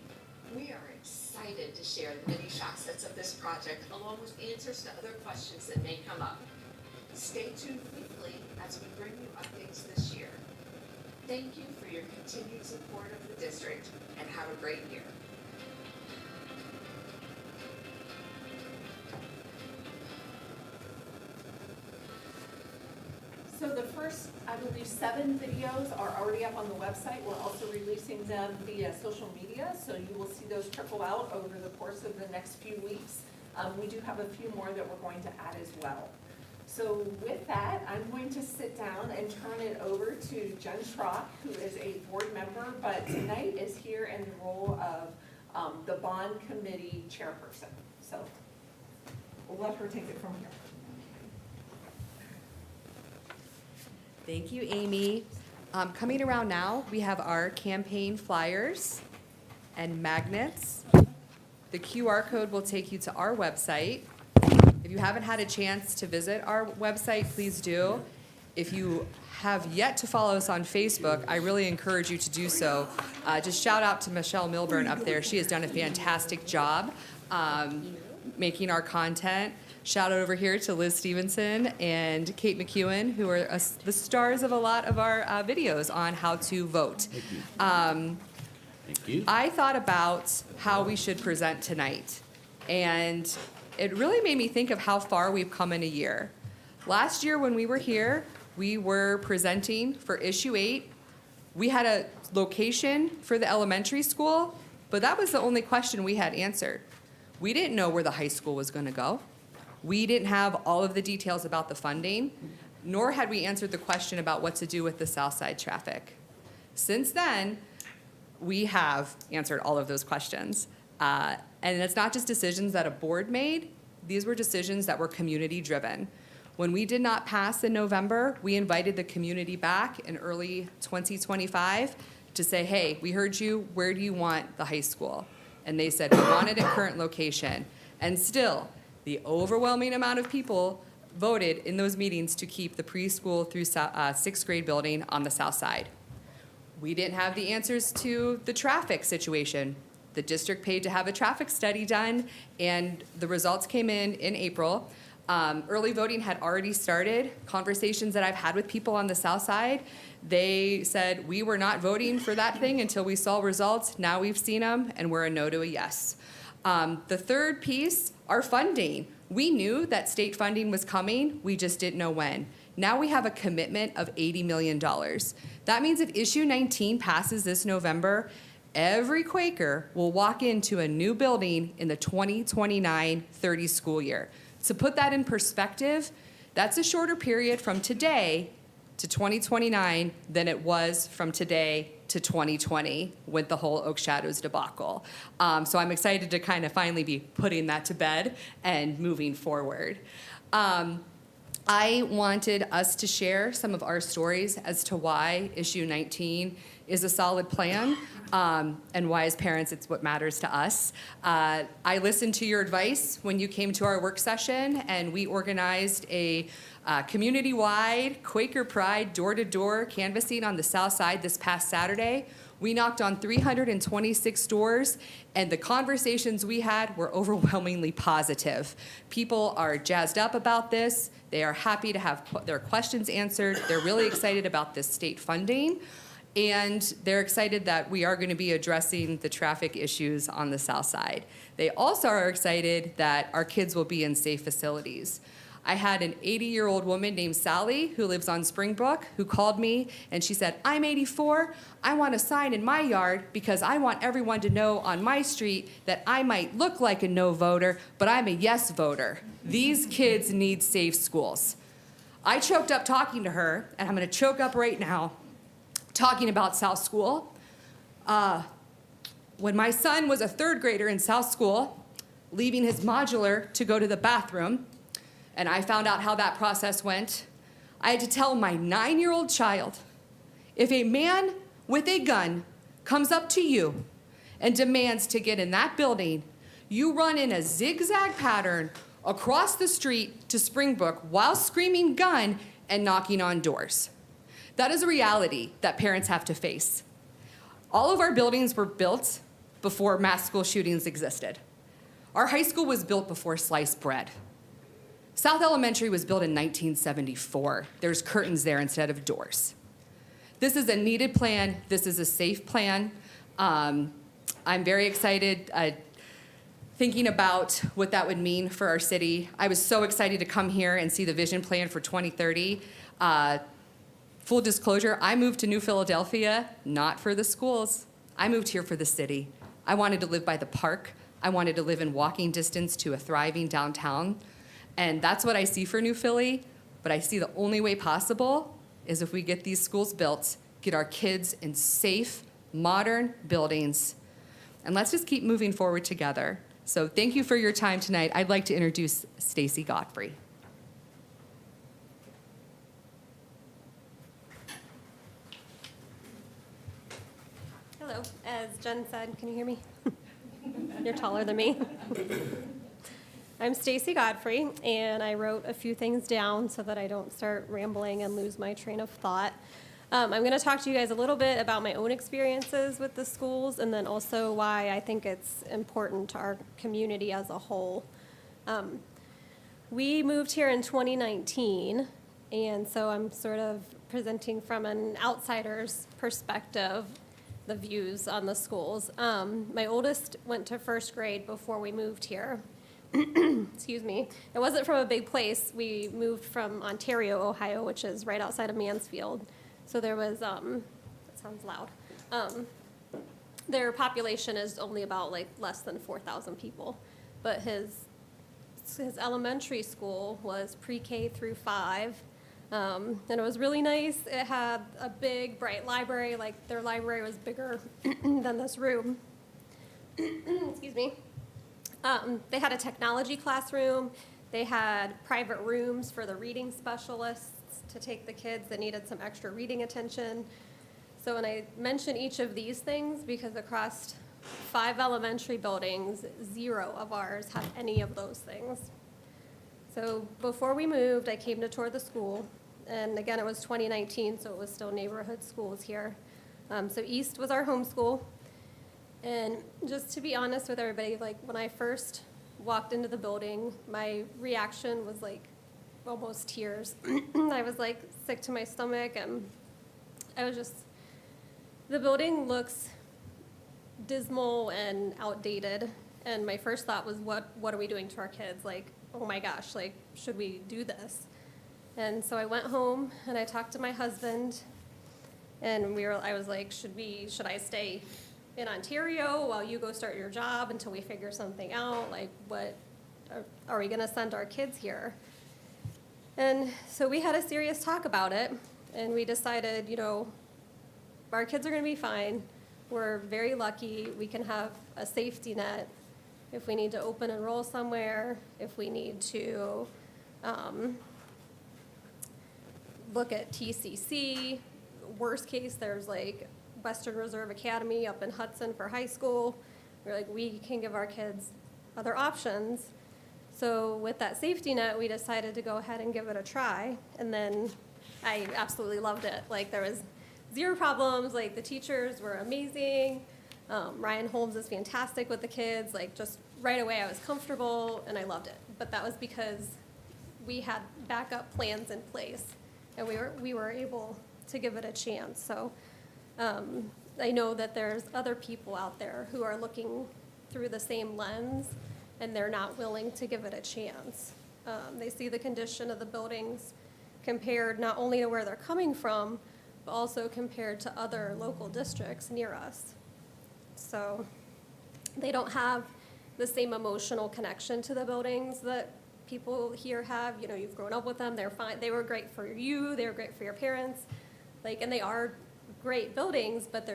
We are excited to share the many facets of this project along with answers to other questions that may come up. Stay tuned weekly as we bring you updates this year. Thank you for your continued support of the district and have a great year. So the first, I believe, 7 videos are already up on the website. We're also releasing them via social media, so you will see those trickle out over the course of the next few weeks. We do have a few more that we're going to add as well. So with that, I'm going to sit down and turn it over to Jen Schrock, who is a board member, but tonight is here in the role of the bond committee chairperson. So we'll let her take it from here. Thank you, Amy. Coming around now, we have our campaign flyers and magnets. The QR code will take you to our website. If you haven't had a chance to visit our website, please do. If you have yet to follow us on Facebook, I really encourage you to do so. Just shout out to Michelle Milburn up there. She has done a fantastic job making our content. Shout out over here to Liz Stevenson and Kate McEwen, who are the stars of a lot of our videos on how to vote. Thank you. I thought about how we should present tonight, and it really made me think of how far we've come in a year. Last year when we were here, we were presenting for issue 8. We had a location for the elementary school, but that was the only question we had answered. We didn't know where the high school was going to go. We didn't have all of the details about the funding, nor had we answered the question about what to do with the south side traffic. Since then, we have answered all of those questions. And it's not just decisions that a board made. These were decisions that were community-driven. When we did not pass in November, we invited the community back in early 2025 to say, hey, we heard you, where do you want the high school? And they said, we want it at current location. And still, the overwhelming amount of people voted in those meetings to keep the preschool through 6th grade building on the south side. We didn't have the answers to the traffic situation. The district paid to have a traffic study done, and the results came in April. Early voting had already started. Conversations that I've had with people on the south side, they said, we were not voting for that thing until we saw results. Now we've seen them, and we're a no to a yes. The third piece, our funding. We knew that state funding was coming, we just didn't know when. Now we have a commitment of $80 million. That means if issue 19 passes this November, every Quaker will walk into a new building in the 2029-30 school year. To put that in perspective, that's a shorter period from today to 2029 than it was from today to 2020 with the whole Oak Shadows debacle. So I'm excited to kind of finally be putting that to bed and moving forward. I wanted us to share some of our stories as to why issue 19 is a solid plan, and why as parents it's what matters to us. I listened to your advice when you came to our work session, and we organized a community-wide Quaker Pride door-to-door canvassing on the south side this past Saturday. We knocked on 326 doors, and the conversations we had were overwhelmingly positive. People are jazzed up about this. They are happy to have their questions answered. They're really excited about this state funding, and they're excited that we are going to be addressing the traffic issues on the south side. They also are excited that our kids will be in safe facilities. I had an 80-year-old woman named Sally who lives on Springbrook who called me and she said, I'm 84, I want a sign in my yard because I want everyone to know on my street that I might look like a no voter, but I'm a yes voter. These kids need safe schools. I choked up talking to her, and I'm gonna choke up right now talking about South School. When my son was a third grader in South School, leaving his modular to go to the bathroom, and I found out how that process went, I had to tell my 9-year-old child, if a man with a gun comes up to you and demands to get in that building, you run in a zigzag pattern across the street to Springbrook while screaming gun and knocking on doors. That is a reality that parents have to face. All of our buildings were built before mass school shootings existed. Our high school was built before sliced bread. South Elementary was built in 1974. There's curtains there instead of doors. This is a needed plan. This is a safe plan. I'm very excited thinking about what that would mean for our city. I was so excited to come here and see the vision plan for 2030. Full disclosure, I moved to New Philadelphia not for the schools. I moved here for the city. I wanted to live by the park. I wanted to live in walking distance to a thriving downtown. And that's what I see for New Philly, but I see the only way possible is if we get these schools built, get our kids in safe, modern buildings, and let's just keep moving forward together. So thank you for your time tonight. I'd like to introduce Stacy Godfrey. Hello, as Jen said, can you hear me? You're taller than me. I'm Stacy Godfrey, and I wrote a few things down so that I don't start rambling and lose my train of thought. I'm going to talk to you guys a little bit about my own experiences with the schools, and then also why I think it's important to our community as a whole. We moved here in 2019, and so I'm sort of presenting from an outsider's perspective the views on the schools. My oldest went to first grade before we moved here. Excuse me. It wasn't from a big place. We moved from Ontario, Ohio, which is right outside of Mansfield. So there was, that sounds loud. Their population is only about like less than 4,000 people. But his elementary school was pre-K through 5. And it was really nice. It had a big, bright library. Like their library was bigger than this room. Excuse me. They had a technology classroom. They had private rooms for the reading specialists to take the kids that needed some extra reading attention. So when I mention each of these things, because across 5 elementary buildings, 0 of ours have any of those things. So before we moved, I came to tour the school. And again, it was 2019, so it was still neighborhood schools here. So East was our home school. And just to be honest with everybody, like when I first walked into the building, my reaction was like almost tears. I was like sick to my stomach, and I was just, the building looks dismal and outdated. And my first thought was, what are we doing to our kids? Like, oh my gosh, like, should we do this? And so I went home and I talked to my husband, and I was like, should I stay in Ontario while you go start your job until we figure something out? Like, are we gonna send our kids here? And so we had a serious talk about it, and we decided, our kids are gonna be fine. We're very lucky. We can have a safety net if we need to open enroll somewhere, if we need to look at TCC. Worst case, there's like Western Reserve Academy up in Hudson for high school. We're like, we can give our kids other options. So with that safety net, we decided to go ahead and give it a try. And then I absolutely loved it. Like, there was zero problems. Like, the teachers were amazing. Ryan Holmes is fantastic with the kids. Like, just right away I was comfortable and I loved it. But that was because we had backup plans in place and we were able to give it a chance. So I know that there's other people out there who are looking through the same lens and they're not willing to give it a chance. They see the condition of the buildings compared not only to where they're coming from, but also compared to other local districts near us. So they don't have the same emotional connection to the buildings that people here have. You've grown up with them, they're fine, they were great for you, they were great for your parents. And they are great buildings, but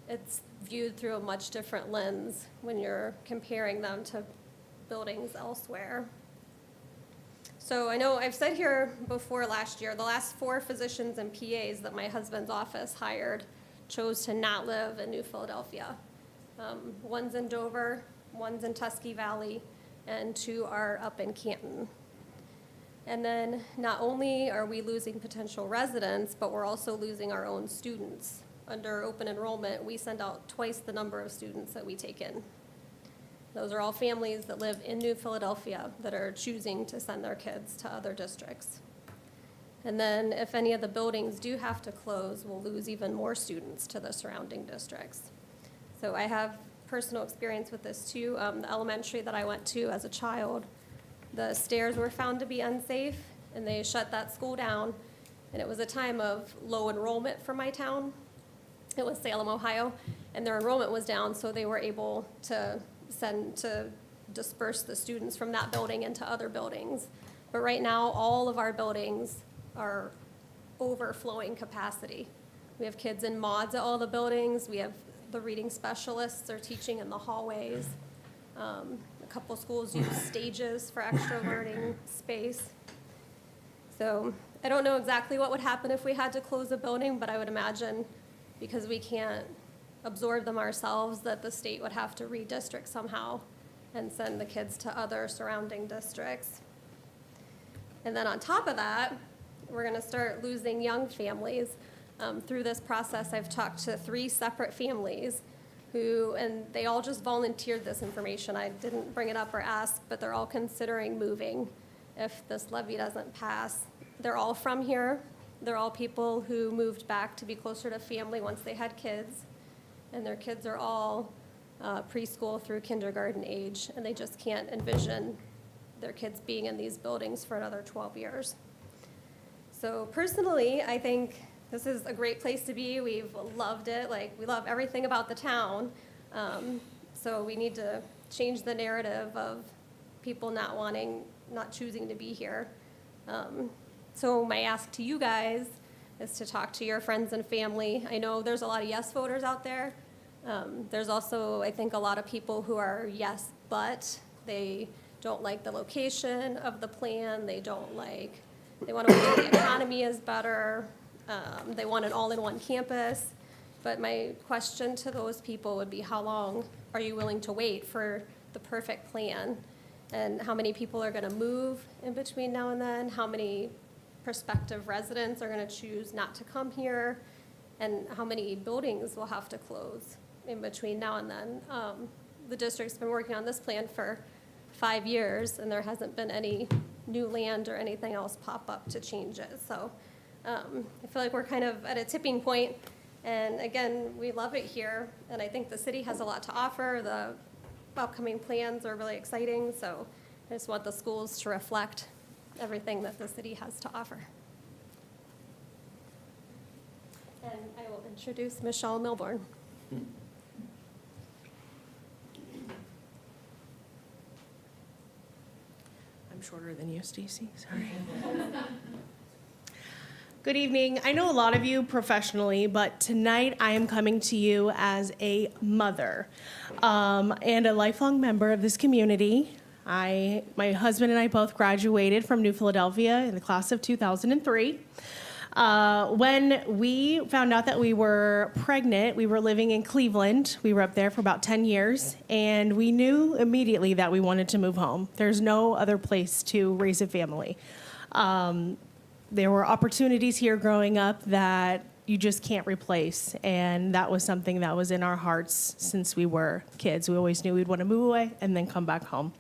it's viewed through a much different lens when you're comparing them to buildings elsewhere. So I know I've said here before last year, the last 4 physicians and PAs that my husband's office hired chose to not live in New Philadelphia. One's in Dover, one's in Tusky Valley, and 2 are up in Canton. And then not only are we losing potential residents, but we're also losing our own students. Under open enrollment, we send out twice the number of students that we take in. Those are all families that live in New Philadelphia that are choosing to send their kids to other districts. And then if any of the buildings do have to close, we'll lose even more students to the surrounding districts. So I have personal experience with this too. The elementary that I went to as a child, the stairs were found to be unsafe and they shut that school down. And it was a time of low enrollment for my town. It was Salem, Ohio, and their enrollment was down, so they were able to disperse the students from that building into other buildings. But right now, all of our buildings are overflowing capacity. We have kids in mods at all the buildings. We have the reading specialists are teaching in the hallways. A couple schools use stages for extra learning space. So I don't know exactly what would happen if we had to close a building, but I would imagine because we can't absorb them ourselves, that the state would have to redistrict somehow and send the kids to other surrounding districts. And then on top of that, we're gonna start losing young families. Through this process, I've talked to 3 separate families and they all just volunteered this information. I didn't bring it up or ask, but they're all considering moving if this levy doesn't pass. They're all from here. They're all people who moved back to be closer to family once they had kids. And their kids are all preschool through kindergarten age, and they just can't envision their kids being in these buildings for another 12 years. So personally, I think this is a great place to be. We've loved it. We love everything about the town. So we need to change the narrative of people not choosing to be here. So my ask to you guys is to talk to your friends and family. I know there's a lot of yes voters out there. There's also, I think, a lot of people who are yes, but they don't like the location of the plan. They want to wait till the economy is better. They want an all-in-one campus. But my question to those people would be, how long are you willing to wait for the perfect plan? And how many people are going to move in between now and then? How many prospective residents are going to choose not to come here? And how many buildings will have to close in between now and then? The district's been working on this plan for 5 years, and there hasn't been any new land or anything else pop up to change it. So I feel like we're kind of at a tipping point. And again, we love it here, and I think the city has a lot to offer. The upcoming plans are really exciting, so I just want the schools to reflect everything that the city has to offer. And I will introduce Michelle Milbourne. I'm shorter than you, Stacy, sorry. Good evening. I know a lot of you professionally, but tonight I am coming to you as a mother and a lifelong member of this community. My husband and I both graduated from New Philadelphia in the class of 2003. When we found out that we were pregnant, we were living in Cleveland. We were up there for about 10 years, and we knew immediately that we wanted to move home. There's no other place to raise a family. There were opportunities here growing up that you just can't replace, and that was something that was in our hearts since we were kids. We always knew we'd want to move away and then come back home.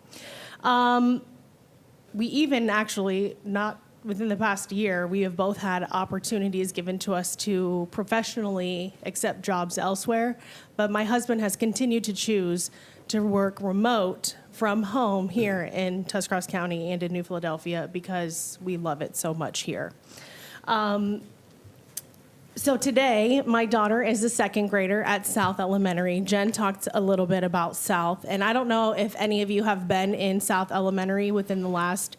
We even actually, not within the past year, we have both had opportunities given to us to professionally accept jobs elsewhere, but my husband has continued to choose to work remote from home here in Tuscarawas County and in New Philadelphia because we love it so much here. So today, my daughter is a second grader at South Elementary. Jen talked a little bit about South, and I don't know if any of you have been in South Elementary within the last,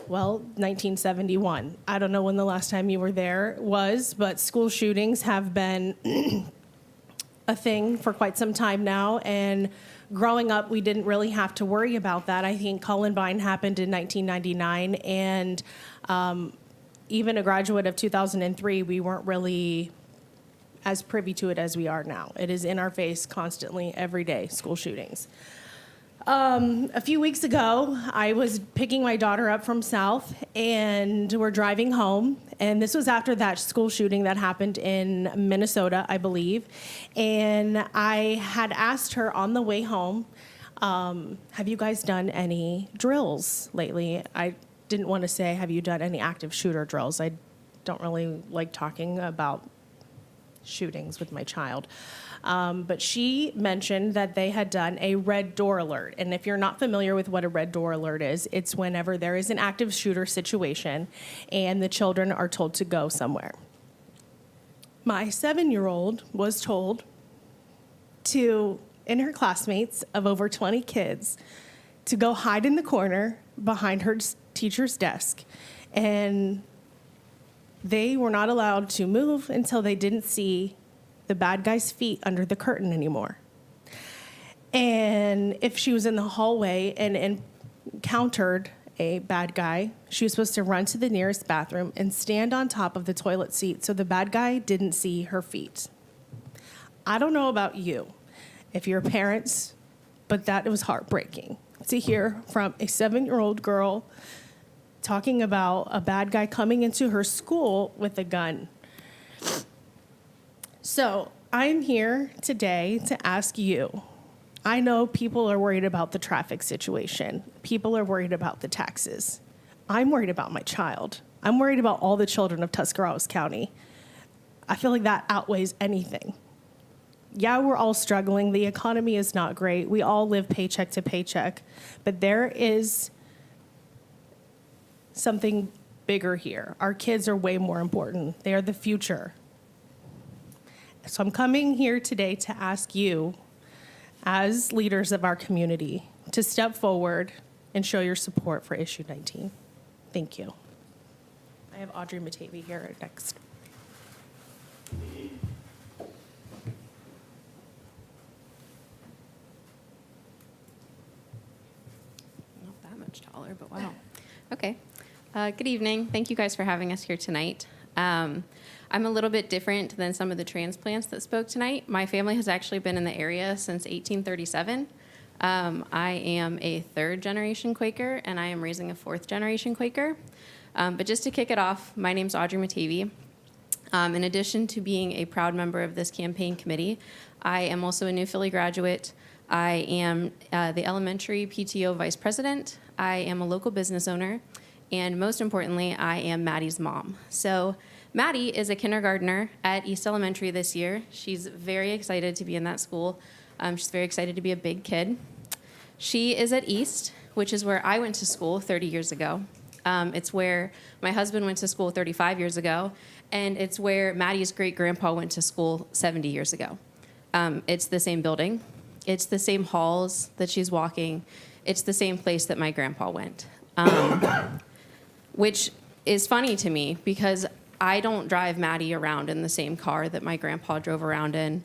1971. I don't know when the last time you were there was, but school shootings have been a thing for quite some time now, and growing up, we didn't really have to worry about that. I think Columbine happened in 1999, and even a graduate of 2003, we weren't really as privy to it as we are now. It is in our face constantly, every day, school shootings. A few weeks ago, I was picking my daughter up from South, and we're driving home. And this was after that school shooting that happened in Minnesota, I believe. And I had asked her on the way home, have you guys done any drills lately? I didn't want to say, have you done any active shooter drills? I don't really like talking about shootings with my child. But she mentioned that they had done a red door alert. And if you're not familiar with what a red door alert is, it's whenever there is an active shooter situation and the children are told to go somewhere. My 7-year-old was told to, in her classmates of over 20 kids, to go hide in the corner behind her teacher's desk. And they were not allowed to move until they didn't see the bad guy's feet under the curtain anymore. And if she was in the hallway and encountered a bad guy, she was supposed to run to the nearest bathroom and stand on top of the toilet seat so the bad guy didn't see her feet. I don't know about you, if you're parents, but that was heartbreaking to hear from a 7-year-old girl talking about a bad guy coming into her school with a gun. So I'm here today to ask you. I know people are worried about the traffic situation. People are worried about the taxes. I'm worried about my child. I'm worried about all the children of Tuscarawas County. I feel like that outweighs anything. Yeah, we're all struggling. The economy is not great. We all live paycheck to paycheck. But there is something bigger here. Our kids are way more important. They are the future. So I'm coming here today to ask you, as leaders of our community, to step forward and show your support for issue 19. Thank you. I have Audrey Matavy here next. Not that much taller, but wow. Okay. Good evening. Thank you guys for having us here tonight. I'm a little bit different than some of the transplants that spoke tonight. My family has actually been in the area since 1837. I am a third-generation Quaker, and I am raising a fourth-generation Quaker. But just to kick it off, my name's Audrey Matavy. In addition to being a proud member of this campaign committee, I am also a New Philly graduate. I am the elementary PTO vice president. I am a local business owner. And most importantly, I am Maddie's mom. So Maddie is a kindergartner at East Elementary this year. She's very excited to be in that school. She's very excited to be a big kid. She is at East, which is where I went to school 30 years ago. It's where my husband went to school 35 years ago, and it's where Maddie's great-grandpa went to school 70 years ago. It's the same building. It's the same halls that she's walking. It's the same place that my grandpa went, which is funny to me because I don't drive Maddie around in the same car that my grandpa drove around in,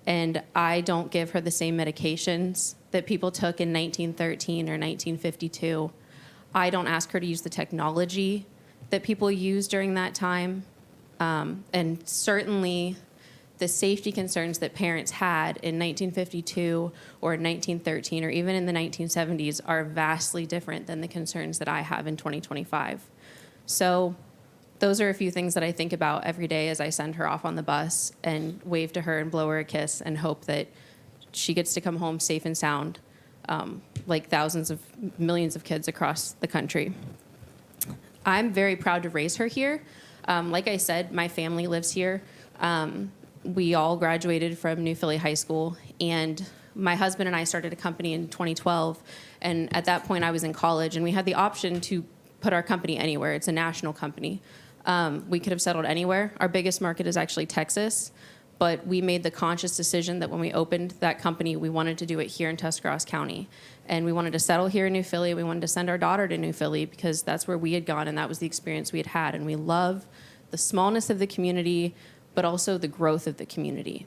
and I don't give her the same medications that people took in 1913 or 1952. I don't ask her to use the technology that people used during that time. And certainly the safety concerns that parents had in 1952 or 1913 or even in the 1970s are vastly different than the concerns that I have in 2025. So those are a few things that I think about every day as I send her off on the bus and wave to her and blow her a kiss and hope that she gets to come home safe and sound, like thousands of millions of kids across the country. I'm very proud to raise her here. Like I said, my family lives here. We all graduated from New Philly High School, and my husband and I started a company in 2012, and at that point I was in college, and we had the option to put our company anywhere. It's a national company. We could have settled anywhere. Our biggest market is actually Texas, but we made the conscious decision that when we opened that company, we wanted to do it here in Tuscarawas County. And we wanted to settle here in New Philly. We wanted to send our daughter to New Philly because that's where we had gone and that was the experience we had had. And we love the smallness of the community, but also the growth of the community.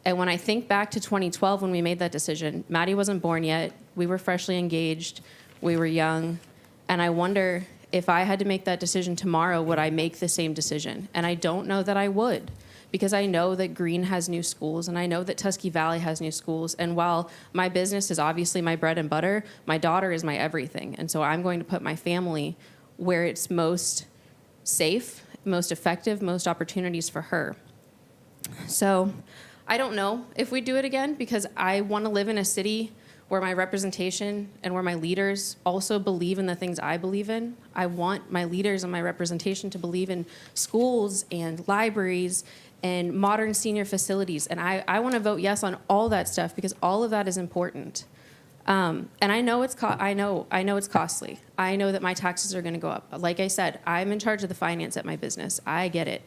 And when I think back to 2012 when we made that decision, Maddie wasn't born yet. We were freshly engaged. We were young. And I wonder if I had to make that decision tomorrow, would I make the same decision? And I don't know that I would, because I know that Greene has new schools and I know that Tusky Valley has new schools. And while my business is obviously my bread and butter, my daughter is my everything. And so I'm going to put my family where it's most safe, most effective, most opportunities for her. So I don't know if we do it again because I want to live in a city where my representation and where my leaders also believe in the things I believe in. I want my leaders and my representation to believe in schools and libraries and modern senior facilities. And I want to vote yes on all that stuff because all of that is important. And I know it's it's costly. I know that my taxes are going to go up. Like I said, I'm in charge of the finance at my business. I get it.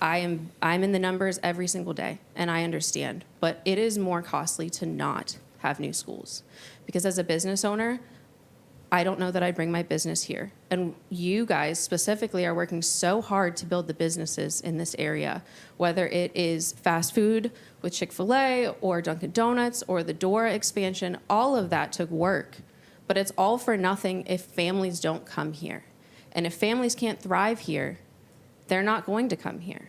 I'm in the numbers every single day, and I understand. But it is more costly to not have new schools, because as a business owner, I don't know that I'd bring my business here. And you guys specifically are working so hard to build the businesses in this area, whether it is fast food with Chick-fil-A or Dunkin' Donuts or the Dora expansion. All of that took work, but it's all for nothing if families don't come here. And if families can't thrive here, they're not going to come here.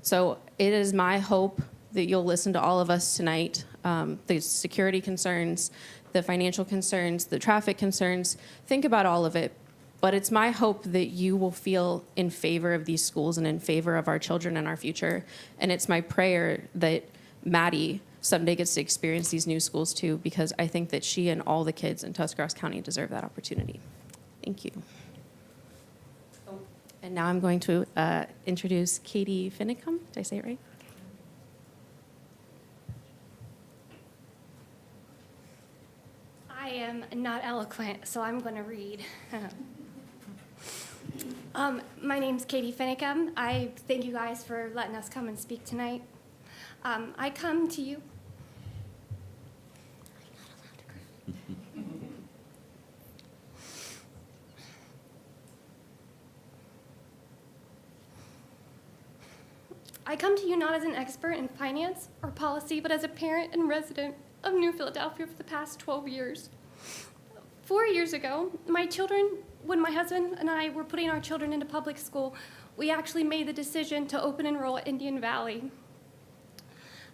So it is my hope that you'll listen to all of us tonight, the security concerns, the financial concerns, the traffic concerns. Think about all of it. But it's my hope that you will feel in favor of these schools and in favor of our children and our future. And it's my prayer that Maddie someday gets to experience these new schools too, because I think that she and all the kids in Tuscarawas County deserve that opportunity. Thank you. And now I'm going to introduce Katie Finicum. Did I say it right? I am not eloquent, so I'm going to read. My name's Katie Finicum. I thank you guys for letting us come and speak tonight. I come to you. I come to you not as an expert in finance or policy, but as a parent and resident of New Philadelphia for the past 12 years. 4 years ago, when my husband and I were putting our children into public school, we actually made the decision to open enroll at Indian Valley.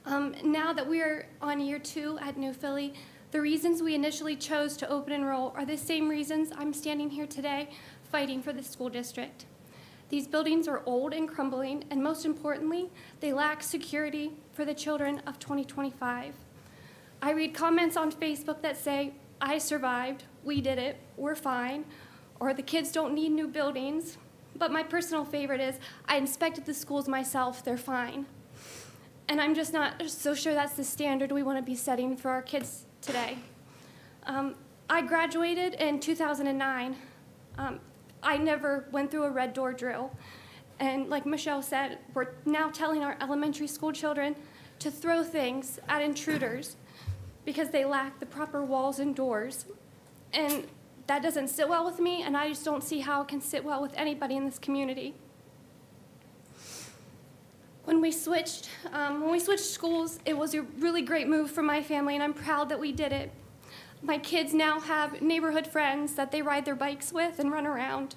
Now that we're on year 2 at New Philly, the reasons we initially chose to open enroll are the same reasons I'm standing here today fighting for the school district. These buildings are old and crumbling, and most importantly, they lack security for the children of 2025. I read comments on Facebook that say, "I survived, we did it, we're fine," or "the kids don't need new buildings." But my personal favorite is, "I inspected the schools myself, they're fine." And I'm just not so sure that's the standard we want to be setting for our kids today. I graduated in 2009. I never went through a red door drill. And like Michelle said, we're now telling our elementary school children to throw things at intruders because they lack the proper walls and doors. And that doesn't sit well with me, and I just don't see how it can sit well with anybody in this community. When we switched schools, it was a really great move for my family, and I'm proud that we did it. My kids now have neighborhood friends that they ride their bikes with and run around.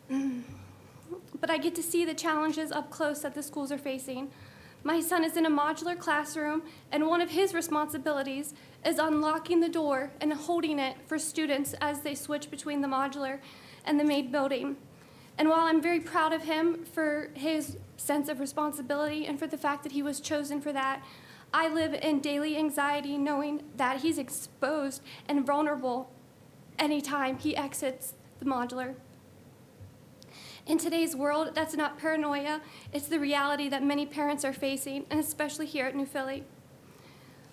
But I get to see the challenges up close that the schools are facing. My son is in a modular classroom, and one of his responsibilities is unlocking the door and holding it for students as they switch between the modular and the main building. And while I'm very proud of him for his sense of responsibility and for the fact that he was chosen for that, I live in daily anxiety knowing that he's exposed and vulnerable anytime he exits the modular. In today's world, that's not paranoia, it's the reality that many parents are facing, and especially here at New Philly.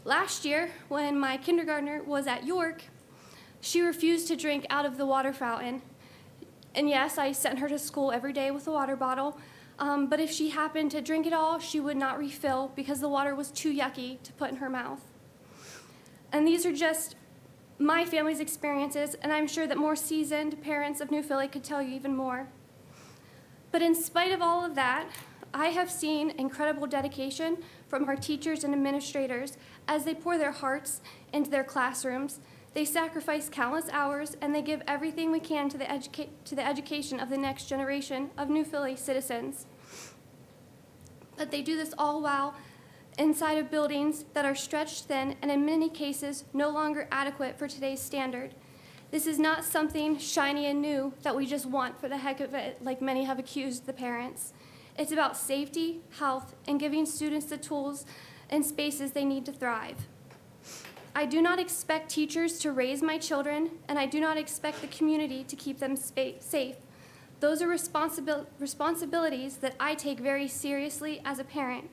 Last year, when my kindergartner was at York, she refused to drink out of the water fountain. And yes, I sent her to school every day with a water bottle, but if she happened to drink it all, she would not refill because the water was too yucky to put in her mouth. And these are just my family's experiences, and I'm sure that more seasoned parents of New Philly could tell you even more. But in spite of all of that, I have seen incredible dedication from our teachers and administrators as they pour their hearts into their classrooms. They sacrifice countless hours, and they give everything we can to the education of the next generation of New Philly citizens. But they do this all while inside of buildings that are stretched thin and in many cases no longer adequate for today's standard. This is not something shiny and new that we just want for the heck of it, like many have accused the parents. It's about safety, health, and giving students the tools and spaces they need to thrive. I do not expect teachers to raise my children, and I do not expect the community to keep them safe. Those are responsibilities that I take very seriously as a parent.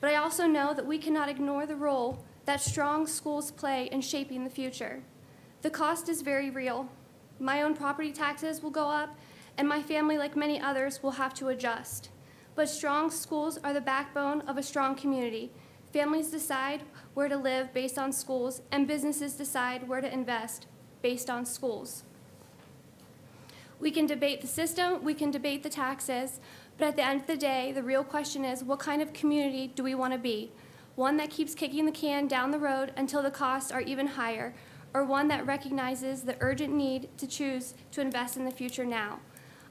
But I also know that we cannot ignore the role that strong schools play in shaping the future. The cost is very real. My own property taxes will go up, and my family, like many others, will have to adjust. But strong schools are the backbone of a strong community. Families decide where to live based on schools, and businesses decide where to invest based on schools. We can debate the system, we can debate the taxes, but at the end of the day, the real question is, what kind of community do we want to be? One that keeps kicking the can down the road until the costs are even higher, or one that recognizes the urgent need to choose to invest in the future now.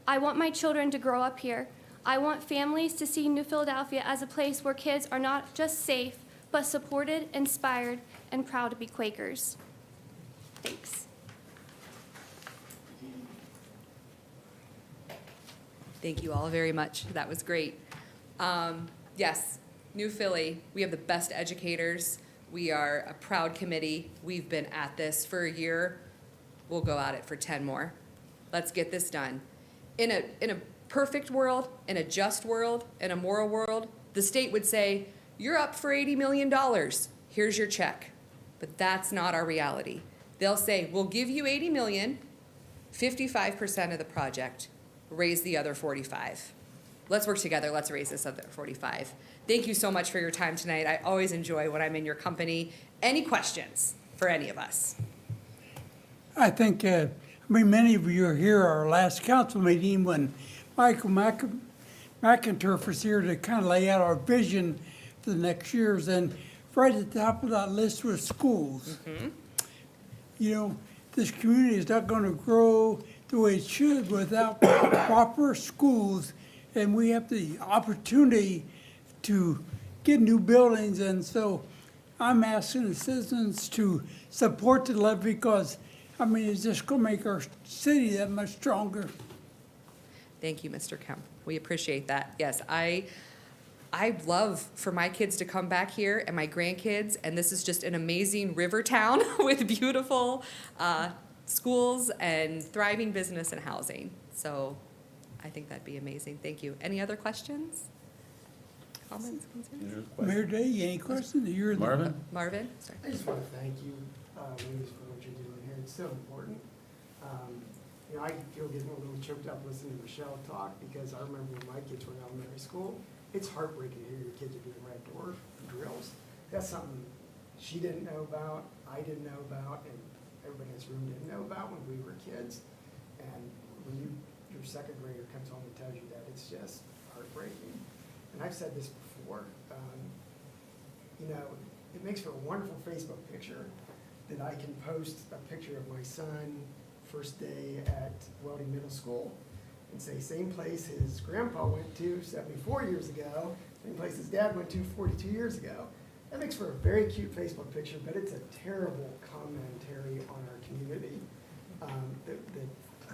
I want my children to grow up here. I want families to see New Philadelphia as a place where kids are not just safe, but supported, inspired, and proud to be Quakers. Thanks. Thank you all very much. That was great. Yes, New Philly, we have the best educators. We are a proud committee. We've been at this for a year. We'll go at it for 10 more. Let's get this done. In a perfect world, in a just world, in a moral world, the state would say, you're up for $80 million. Here's your check. But that's not our reality. They'll say, we'll give you $80 million, 55% of the project, raise the other 45. Let's work together. Let's raise this other 45. Thank you so much for your time tonight. I always enjoy when I'm in your company. Any questions for any of us? I think, many of you are here our last council meeting when Michael McInturf was here to kind of lay out our vision for the next years. And right at the top of that list was schools. Mm-hmm. You know, this community is not going to grow the way it should without proper schools. And we have the opportunity to get new buildings, and so I'm asking the citizens to support the levy because, it's just gonna make our city that much stronger. Thank you, Mr. Kemp. We appreciate that. Yes, I love for my kids to come back here and my grandkids, and this is just an amazing river town with beautiful schools and thriving business and housing. So I think that'd be amazing. Thank you. Any other questions? Comments, concerns? Mayor Day, any questions? You're the- Marvin? Marvin? Sorry. I just want to thank you, ladies, for what you're doing here. It's so important. You know, I feel getting a little choked up listening to Michelle talk, because I remember when my kids were in elementary school, it's heartbreaking to hear your kids are doing red door drills. That's something she didn't know about, I didn't know about, and everybody in this room didn't know about when we were kids. And when your second grader comes home and tells you that, it's just heartbreaking. And I've said this before, you know, it makes for a wonderful Facebook picture that I can post a picture of my son first day at Welding Middle School and say, same place his grandpa went to 74 years ago, same place his dad went to 42 years ago. That makes for a very cute Facebook picture, but it's a terrible commentary on our community, that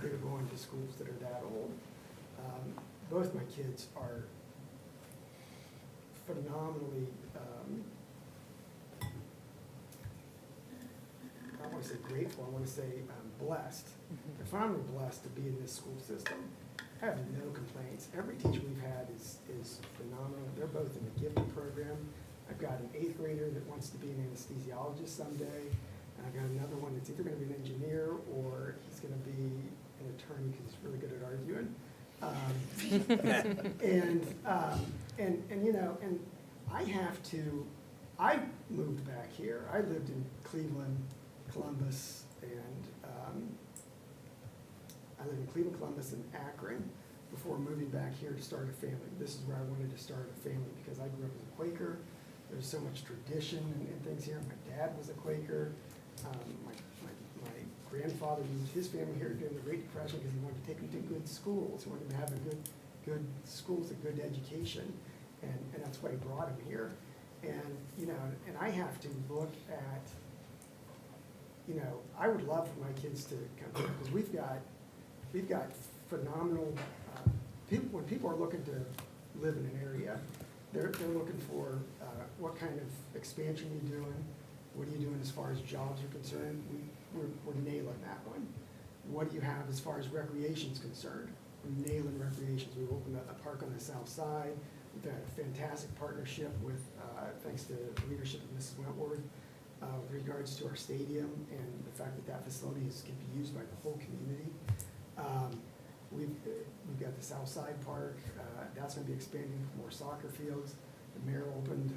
they're going to schools that are that old. Both my kids are phenomenally, I don't want to say grateful, I want to say blessed. They're phenomenally blessed to be in this school system. I have no complaints. Every teacher we've had is phenomenal. They're both in the gifted program. I've got an 8th grader that wants to be an anesthesiologist someday. And I've got another one that's either going to be an engineer or he's going to be an attorney because he's really good at arguing. And you know, and I moved back here. I lived in Cleveland, Columbus, and and Akron before moving back here to start a family. This is where I wanted to start a family because I grew up as a Quaker. There's so much tradition and things here. My dad was a Quaker. My grandfather used his family here during the Great Depression because he wanted to take them to good schools. He wanted them to have a good schools, a good education, and that's why he brought him here. And you know, and I have to look at, you know, I would love for my kids to come here because we've got phenomenal people. When people are looking to live in an area, they're looking for what kind of expansion you're doing, what are you doing as far as jobs are concerned. We're nailing that one. What do you have as far as recreation is concerned? We're nailing recreations. We've opened a park on the south side. We've had a fantastic partnership with, thanks to the leadership of Mrs. Wentworth, with regards to our stadium and the fact that that facility can be used by the whole community. We've got the South Side Park. That's going to be expanding for more soccer fields. The mayor opened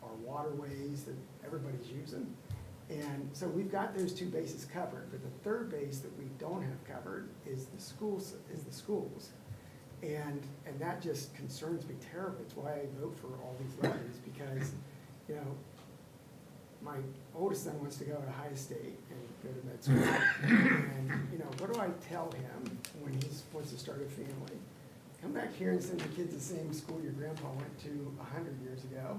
our waterways that everybody's using. And so we've got those 2 bases covered. But the third base that we don't have covered is the schools. And that just concerns me terribly. It's why I vote for all these levies because, you know, my oldest son wants to go to High State and go to med school. And, you know, what do I tell him when he wants to start a family? Come back here and send your kids to the same school your grandpa went to 100 years ago,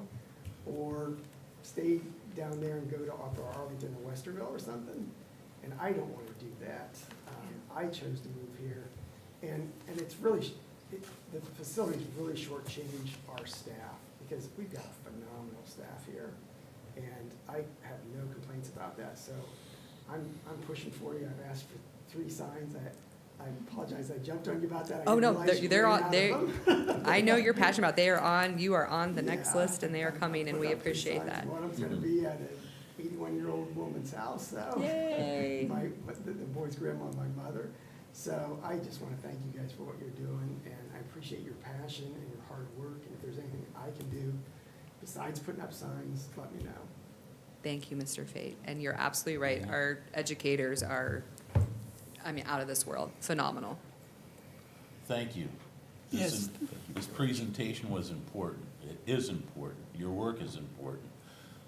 or stay down there and go to Upper Arlington or Westerville or something. And I don't want to do that. I chose to move here. And it's really, the facilities really shortchange our staff because we've got a phenomenal staff here. And I have no complaints about that. So I'm pushing for you. I've asked for 3 signs. I apologize. I jumped on you about that. Oh, no, they're on, I know you're passionate about, you are on the next Yeah, list and they are coming and we appreciate that. One of them's gonna be at an 81-year-old woman's house, so. Yay. The boy's grandma, my mother. So I just wanna thank you guys for what you're doing, and I appreciate your passion and your hard work, and if there's anything I can do besides putting up signs, let me know. Thank you, Mr. Fate. And you're absolutely right. Our educators are, out of this world. Phenomenal. Thank you. Yes. This presentation was important. It is important. Your work is important.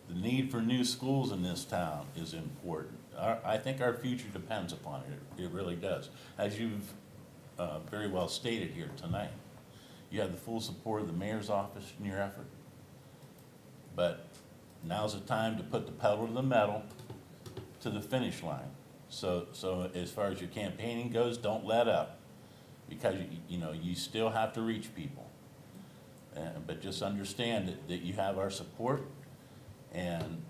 The need for new schools in this town is important. I think our future depends upon it. It really does. As you've very well stated here tonight, you have the full support of the mayor's office in your effort. But now's the time to put the pedal to the metal to the finish line. So as far as your campaigning goes, don't let up, because you still have to reach people. But just understand that you have our support, and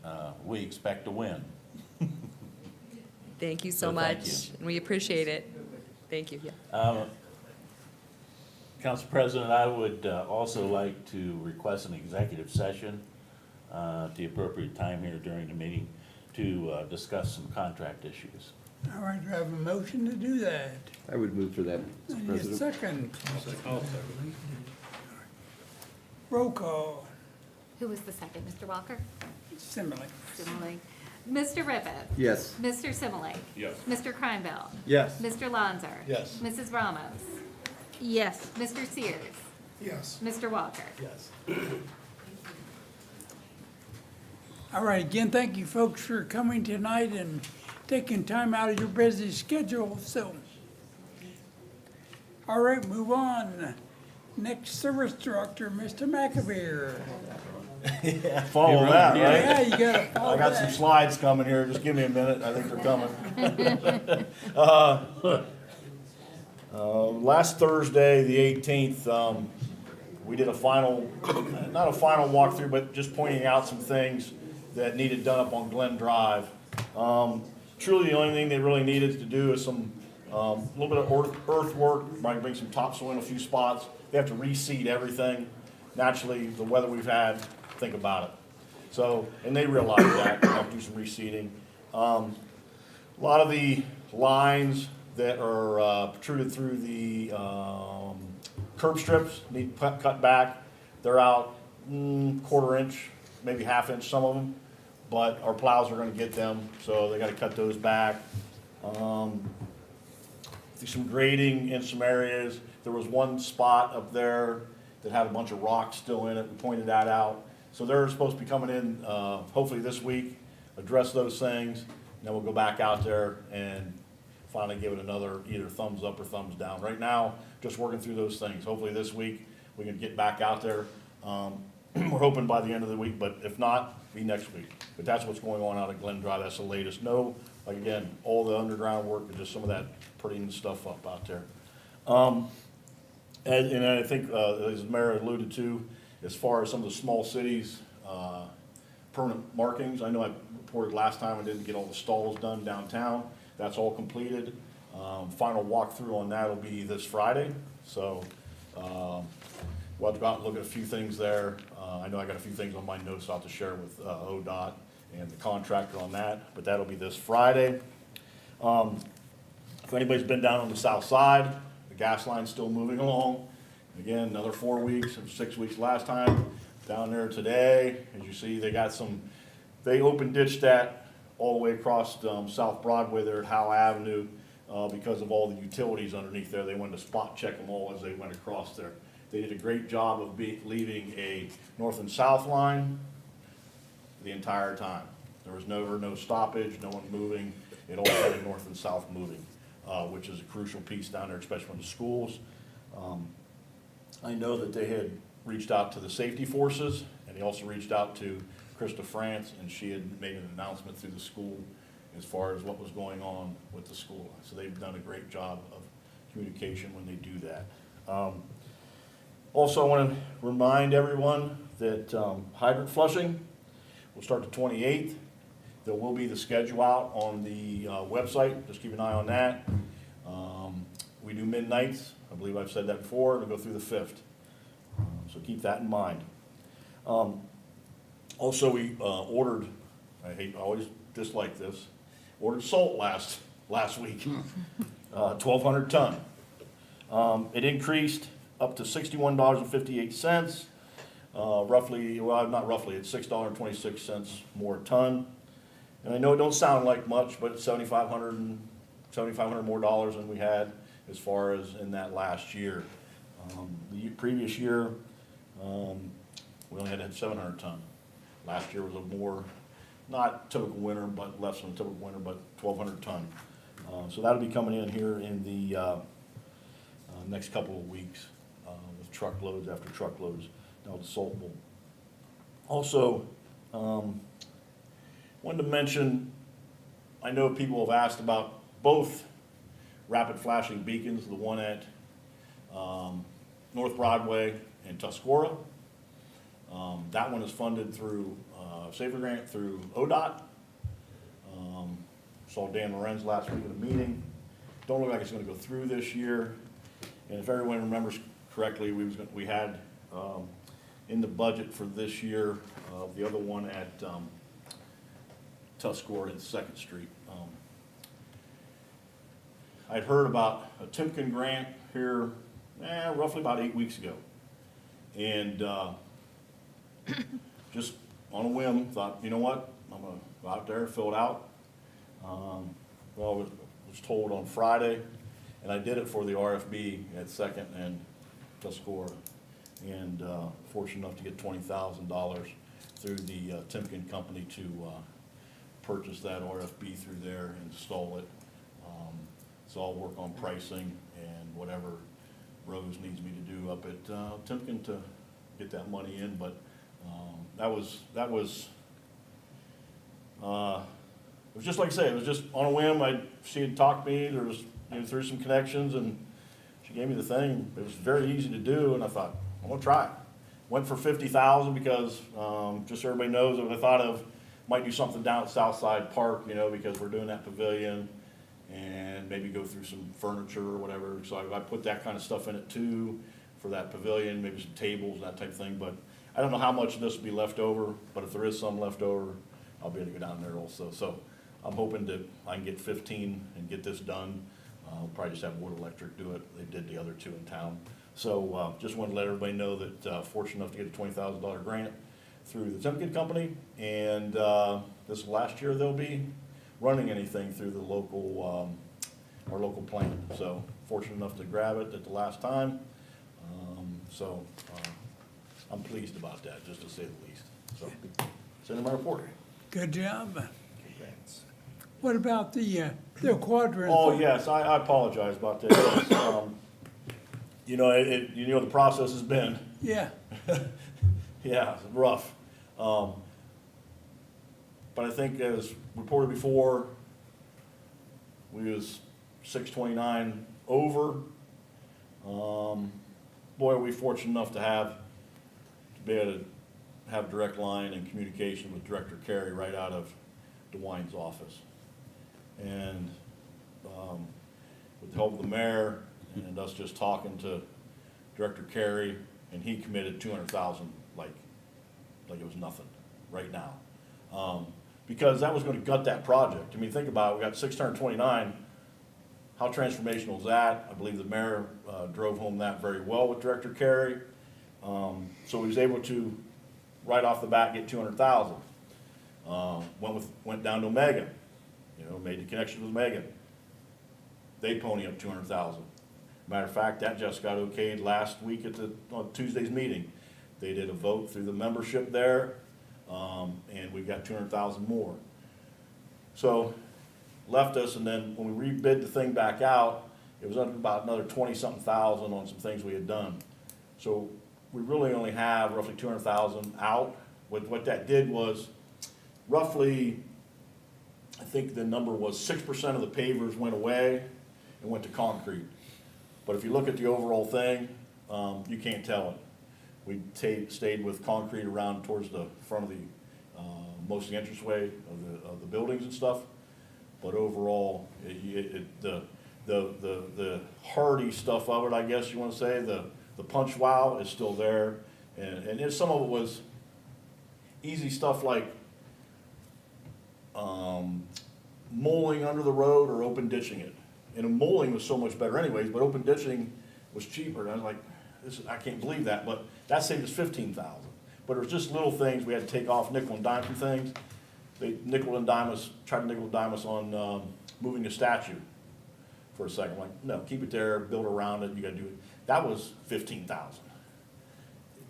we expect to win. Thank you so thank much. you. And we appreciate it. Thank you. Yeah. Council President, I would also like to request an executive session at the appropriate time here during the meeting to discuss some contract issues. All right, do I have a motion to do that? I would move for that, I Mr. need a President. second. I'll second. Roll call. Who was the second, Mr. Walker? Simile. Simile. Mr. Ribbit? Yes. Mr. Simile? Yes. Mr. Kreinbell? Yes. Mr. Lanzer? Yes. Mrs. Ramos? Yes. Mr. Sears? Yes. Mr. Walker? Yes. All right, again, thank you folks for coming tonight and taking time out of your busy schedule, so. All right, move on. Next service director, Mr. McAbeer. Follow that, right? Yeah, you gotta follow I got some that. slides coming here, just give me a minute, I think they're coming. Last Thursday, the 18th, we did a final, not a final walkthrough, but just pointing out some things that needed done up on Glen Drive. Truly, the only thing they really needed to do is some, a little bit of earthwork, might bring some topsoil in a few spots. They have to reseed everything. Naturally, the weather we've had, think about it. So, and they realize that, they have to do some reseeding. A lot of the lines that are protruded through the curb strips need cut back. They're out quarter inch, maybe half inch, some of them, but our plows are gonna get them, so they gotta cut those back. Some grading in some areas. There was one spot up there that had a bunch of rocks still in it. We pointed that out. So they're supposed to be coming in, hopefully this week, address those things. And then we'll go back out there and finally give it another either thumbs up or thumbs down. Right now, just working through those things. Hopefully this week, we can get back out there. We're hoping by the end of the week, but if not, be next week. But that's what's going on out at Glen Drive. That's the latest. No, like again, all the underground work and just some of that putting stuff up out there. And I think, as the mayor alluded to, as far as some of the small cities, permanent markings, I know I reported last time I didn't get all the stalls done downtown. That's all completed. Final walkthrough on that will be this Friday. So, we'll have to go out and look at a few things there. I know I got a few things on my notes I'll have to share with ODOT and the contractor on that, but that'll be this Friday. If anybody's been down on the south side, the gas line's still moving along. Again, another 4 weeks, or 6 weeks last time. Down there today, as you see, they got some, they open ditched that all the way across South Broadway there at Howe Avenue because of all the utilities underneath there. They wanted to spot check them all as they went across there. They did a great job of leaving a north and south line the entire time. There was no stoppage, no one moving. It all had north and south moving, which is a crucial piece down there, especially in the schools. I know that they had reached out to the safety forces, and they also reached out to Krista France, and she had made an announcement through the school as far as what was going on with the school. So they've done a great job of communication when they do that. Also, I want to remind everyone that hydrant flushing will start the 28th. There will be the schedule out on the website. Just keep an eye on that. We do midnights. I believe I've said that before. It'll go through the 5th. So keep that in mind. Also, we ordered, I always dislike this, ordered salt last week, 1,200 ton. It increased up to $61.58, roughly, well, not roughly, it's $6.26 more a ton. And I know it don't sound like much, but it's $7,500 more dollars than we had as far as in that last year. The previous year, we only had 700 ton. Last year was a more, not typical winter, but less than a typical winter, but 1,200 ton. So that'll be coming in here in the next couple of weeks with truckloads after truckloads down to Salt Bowl. Also, wanted to mention, I know people have asked about both rapid flashing beacons, the one at North Broadway and Tuscarora. That one is funded through Safer Grant through ODOT. Saw Dan Lorenz last week at a meeting. Don't look like it's going to go through this year. And if everyone remembers correctly, we had in the budget for this year the other one at Tuscarora and 2nd Street. I'd heard about a Timken grant here, roughly about 8 weeks ago. And, just on a whim, thought, you know what, I'm gonna go out there, fill it out. Well, I was told on Friday, and I did it for the RFB at Second and Tuscarora. And, fortunate enough to get $20,000 through the Timken company to, purchase that RFB through there, install it. So I'll work on pricing and whatever Rose needs me to do up at Timken to get that money in, but it was just like I say, it was just on a whim. She had talked to me, there was, through some connections, and she gave me the thing. It was very easy to do, and I thought, I'm gonna try it. Went for $50,000 because, just so everybody knows, what I thought of, might do something down at Southside Park, because we're doing that pavilion, and maybe go through some furniture or whatever. So I put that kind of stuff in it too, for that pavilion, maybe some tables, that type of thing. But I don't know how much of this will be left over, but if there is some left over, I'll be able to go down there also. So I'm hoping that I can get 15 and get this done. I'll probably just have Wood Electric do it. They did the other two in town. So just wanted to let everybody know that fortunate enough to get a $20,000 grant through the Timken company. And this last year they'll be running anything through the local, our local plant. So fortunate enough to grab it at the last time. So I'm pleased about that, just to say the least. So send in my report. Good job. What about the quadrant? Oh, yes, I apologize about that. Yes, the process has been, Yeah, yeah, rough. But I think as reported before, we was 629 over. Boy, are we fortunate enough to be able to have a direct line and communication with Director Carey right out of DeWine's office. And with the help of the mayor and us just talking to Director Carey, and he committed 200,000 like it was nothing right now. Because that was gonna gut that project. I mean, think about it, we got 629. How transformational is that? I believe the mayor drove home that very well with Director Carey. So he was able to, right off the bat, get 200,000. Went down to Omega, made the connection with Omega. They pony up 200,000. Matter of fact, that just got okayed last week on Tuesday's meeting. They did a vote through the membership there, and we got 200,000 more. So left us, and then when we rebid the thing back out, it was up about another 20-something thousand on some things we had done. So we really only have roughly 200,000 out. What that did was roughly, I think the number was 6% of the pavers went away and went to concrete. But if you look at the overall thing, you can't tell it. We stayed with concrete around towards the front of the, most of the entranceway of the buildings and stuff. But overall, the hardy stuff of it, I guess you want to say, the punch wow is still there. And some of it was easy stuff like mulling under the road or open ditching it. And mulling was so much better anyways, but open ditching was cheaper. And I was like, I can't believe that, but that saved us 15,000. But it was just little things. We had to take off nickel and dime from things. They tried to nickel and dime us on moving the statue for a second. I'm like, no, keep it there, build around it, you gotta do it. That was 15,000.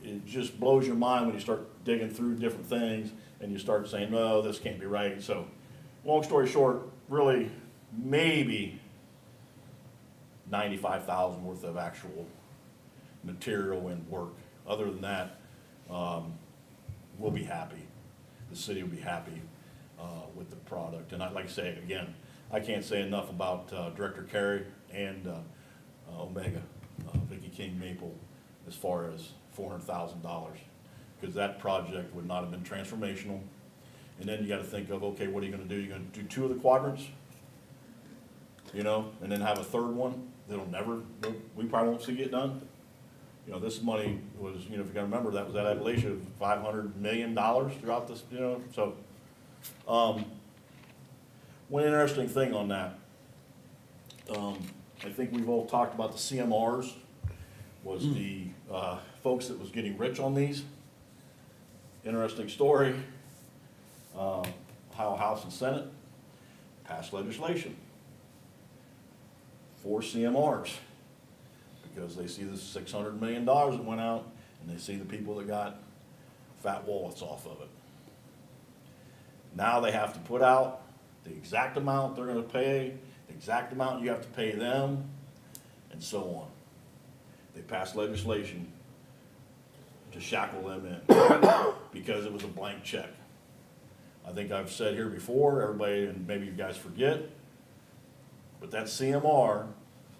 It just blows your mind when you start digging through different things and you start saying, no, this can't be right. So, long story short, really, maybe 95,000 worth of actual material and work. Other than that, we'll be happy. The city will be happy with the product. And like I say, again, I can't say enough about Director Carey and Omega, Vicki King Maple, as far as $400,000, because that project would not have been transformational. And then you got to think of, okay, what are you going to do? You're going to do 2 of the quadrants, and then have a third one that'll never, we probably won't see get done. This money was, if you got to remember, that was at Appalachia of $500 million throughout this, so. One interesting thing on that, I think we've all talked about the CMRs, was the folks that was getting rich on these. Interesting story. Ohio House and Senate passed legislation for CMRs because they see the $600 million that went out and they see the people that got fat wallets off of it. Now they have to put out the exact amount they're gonna pay, the exact amount you have to pay them, and so on. They passed legislation to shackle them in because it was a blank check. I think I've said here before, everybody, and maybe you guys forget, but that CMR,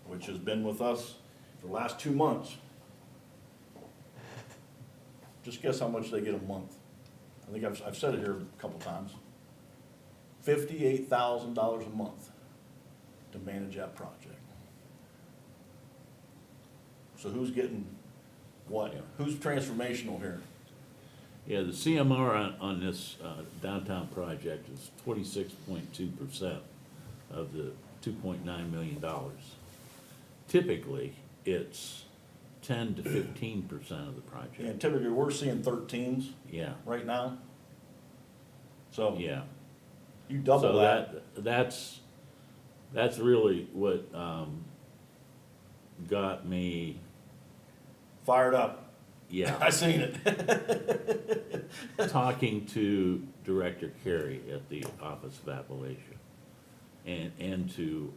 which has been with us for the last 2 months, just guess how much they get a month. I think I've said it here a couple times. $58,000 a month to manage that project. So who's getting what? Who's transformational here? Yeah, the CMR on this downtown project is 26.2% of the $2.9 million. Typically, it's 10 to 15% of the project. And typically, we're seeing 13s Yeah, right now. So yeah. you double So that. that's really what got me, Fired up. yeah. I seen it. Talking to Director Carey at the Office of Appalachia and to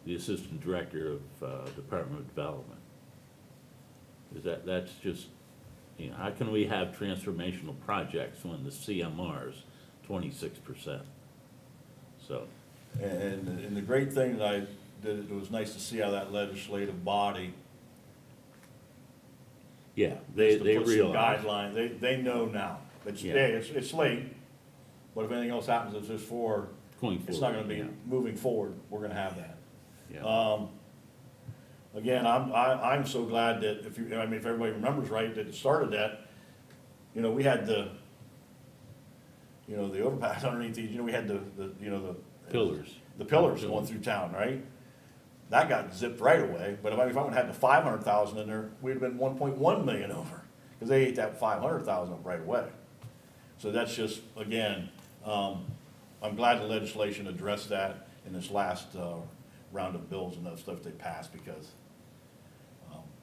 the Assistant Director of Department of Development. Is that's just, you know, how can we have transformational projects when the CMR's 26%? So, And the great thing that it was nice to see how that legislative body yeah, is they to put some realize. guidelines. They know now. It's, Yeah. hey, it's late, but if anything else happens, it's just Going it's not gonna forward, be yeah. moving forward. We're gonna have that. Yeah. Again, I'm so glad that if everybody remembers right, that it started that, you know, we had the overpass underneath these, we had the Pillars. the pillars going through town, right? That got zipped right away, but if I would've had the 500,000 in there, we'd have been 1.1 million over, because they ate that 500,000 up right away. So that's just, again, I'm glad the legislation addressed that in this last round of bills and that stuff they passed, because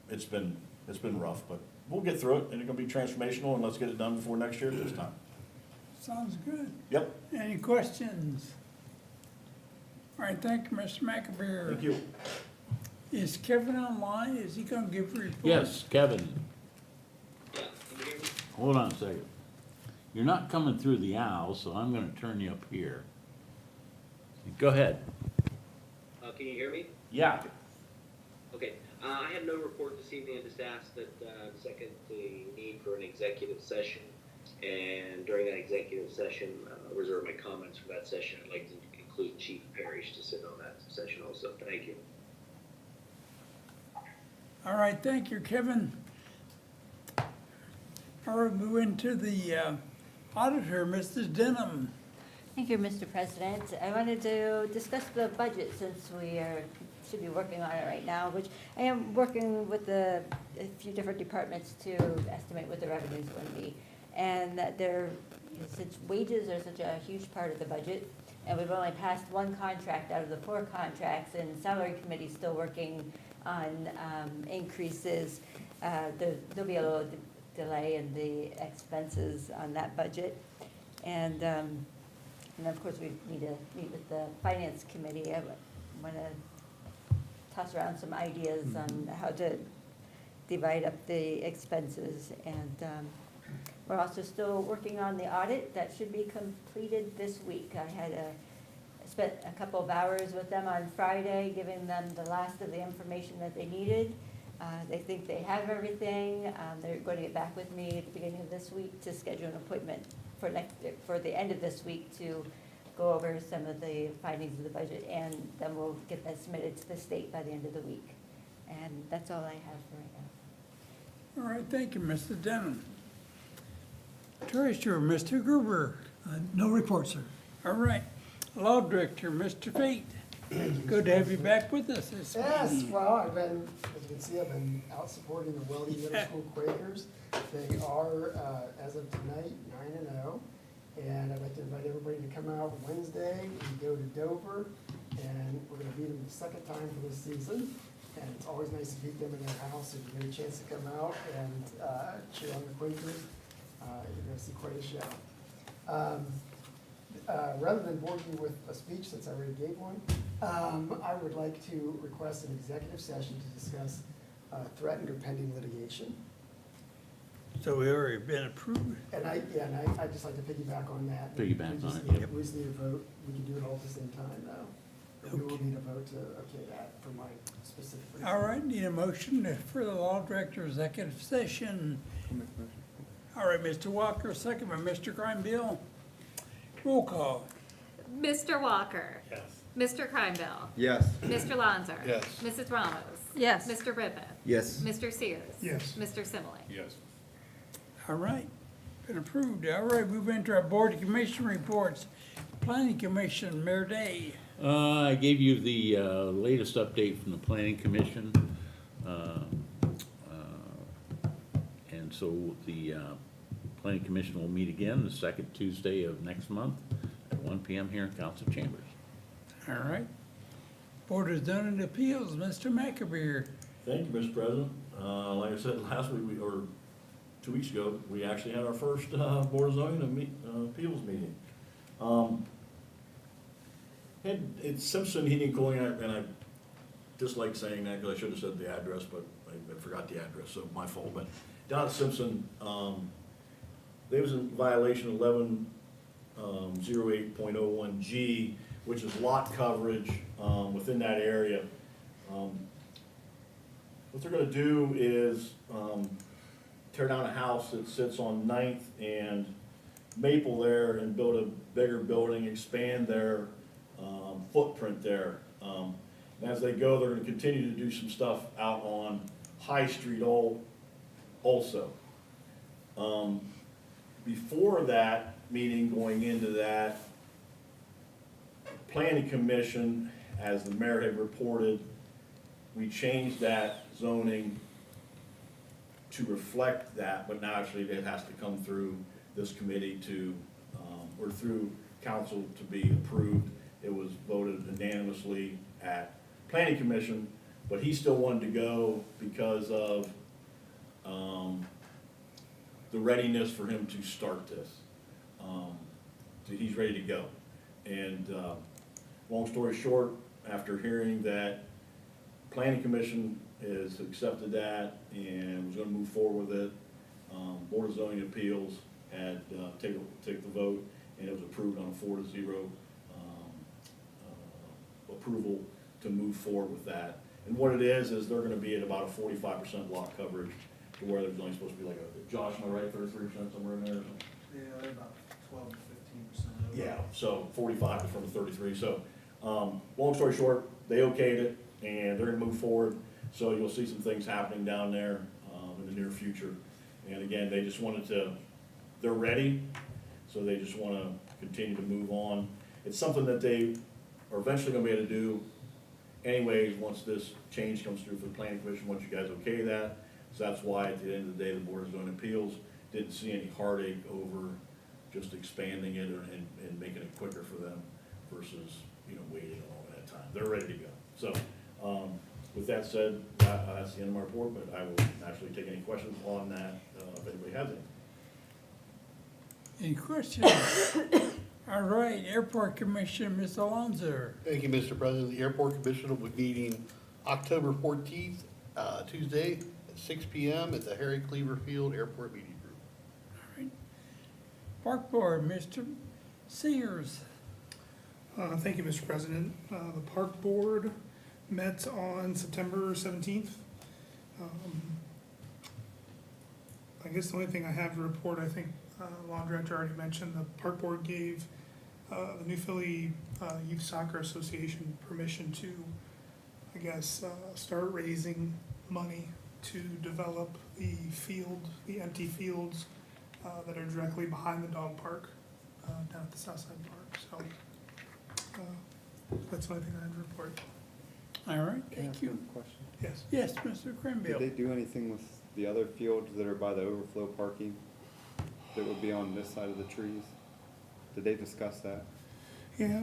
it's been rough, but we'll get through it, and it's gonna be transformational, and let's get it done before next year this time. Sounds good. Yep, Any questions? All right, thank you, Mr. McAbeer. thank you. Is Kevin online? Is he gonna give a report? Yes, Kevin. Hold on a second. You're not coming through the owl, so I'm gonna turn you up here. Go ahead. Can you hear me? Yeah. Okay. I have no report this evening. I just asked that second the need for an executive session. And during that executive session, reserve my comments for that session. I'd like to include Chief Parrish to sit on that session also. Thank you. All right, thank you, Kevin. All right, move into the auditor, Mrs. Denham. Thank you, Mr. President. I wanted to discuss the budget since should be working on it right now, which I am working with a few different departments to estimate what the revenues are going to be. And that since wages are such a huge part of the budget, and we've only passed one contract out of the 4 contracts, and salary committee's still working on increases, there'll be a little delay in the expenses on that budget. And of course, we need to meet with the finance committee. I want to toss around some ideas on how to divide up the expenses. And we're also still working on the audit that should be completed this week. I spent a couple of hours with them on Friday, giving them the last of the information that they needed. They think they have everything. They're going to get back with me at the beginning of this week to schedule an appointment for the end of this week to go over some of the findings of the budget, and then we'll get that submitted to the state by the end of the week. And that's all I have for right now. All right, thank you, Mr. Denham. Treasurer, Mr. Gruber. No report, sir. All right. Law Director, Mr. Fate. Good to have you back with us this Yes, evening. well, I've been, as you can see, I've been out supporting the Welding Middle School Quakers. They are, as of tonight, 9-0. And I'd like to invite everybody to come out Wednesday. We go to Dover, and we're gonna beat them the second time for this season. And it's always nice to beat them in their house. If you get a chance to come out and cheer on the Quakers, you're gonna see quite a show. Rather than bore you with a speech, since I already gave one, I would like to request an executive session to discuss threatened or pending litigation. So we already been approved. And I'd just like to piggyback on that. Piggyback We on just it, need- yep. We just need a vote. We can do it all at the same time, though. But we will need a vote to okay that for my specific reason. All right, need a motion for the law director executive session. All right, Mr. Walker, second by Mr. Grimbill. Roll call. Mr. Walker. Yes. Mr. Kreinbill. Yes. Mr. Lanzer. Yes. Mrs. Ramos. Yes. Mr. Rippeth. Yes. Mr. Sears. Yes. Mr. Simile. Yes. All right, been approved. All right, move into our board and commission reports. Planning Commission, Mayor Day. I gave you the latest update from the Planning Commission. And so the Planning Commission will meet again the second Tuesday of next month at 1 PM here in Council Chambers. All right. Board of Zoning Appeals, Mr. McAbeer. Thank you, Mr. President. Like I said last week, or 2 weeks ago, we actually had our first Board of Zoning Appeals meeting. It's Simpson Heating and Cooling, and I dislike saying that because I should have said the address, but I forgot the address, so my fault. But down at Simpson, they was in violation of 1108.01G, which is lot coverage within that area. What they're gonna do is tear down a house that sits on 9th and Maple there and build a bigger building, expand their footprint there. And as they go, they're gonna continue to do some stuff out on High Street also. Before that meeting, going into that, Planning Commission, as the mayor had reported, we changed that zoning to reflect that, but now actually it has to come through this committee to, or through council to be approved. It was voted unanimously at Planning Commission, but he still wanted to go because of the readiness for him to start this. So he's ready to go. And long story short, after hearing that Planning Commission has accepted that and was gonna move forward with it, Board of Zoning Appeals had take the vote, and it was approved on a 4-0 approval to move forward with that. And what it is they're gonna be at about a 45% lot coverage to where there's only supposed to be like Josh, am I right, 33% somewhere in there or something? Yeah, they're about 12 to 15%. Yeah, so 45 is from 33, so, long story short, they okayed it, and they're gonna move forward, so you'll see some things happening down there, in the near future. And again, they just wanted to, they're ready, so they just wanna continue to move on. It's something that they are eventually gonna be able to do anyways, once this change comes through for the planning commission, once you guys okay that. So that's why at the end of the day, the Board of Zoning Appeals didn't see any heartache over just expanding it and making it quicker for them versus, waiting all that time. They're ready to go. So, with that said, that's the end of my report, but I will naturally take any questions on that, if anybody has any. Any questions? All right, Airport Commission, Ms. Alonso. Thank you, Mr. President. The Airport Commission will be meeting October 14th, Tuesday at 6 PM at the Harry Cleaver Field Airport Meeting Room. Park Board, Mr. Sears. Thank you, Mr. President. The Park Board met on September 17th. I guess the only thing I have to report, I think Law Director already mentioned, the Park Board gave the New Philly Youth Soccer Association permission to, I guess, start raising money to develop the empty fields that are directly behind the dog park down at the Southside Park. So That's the only thing I had to report. All right, thank you. Question. Yes. Yes, Mr. Did Cranbill. they do anything with the other fields that are by the overflow parking that would be on this side of the trees? Did they discuss that? Yeah.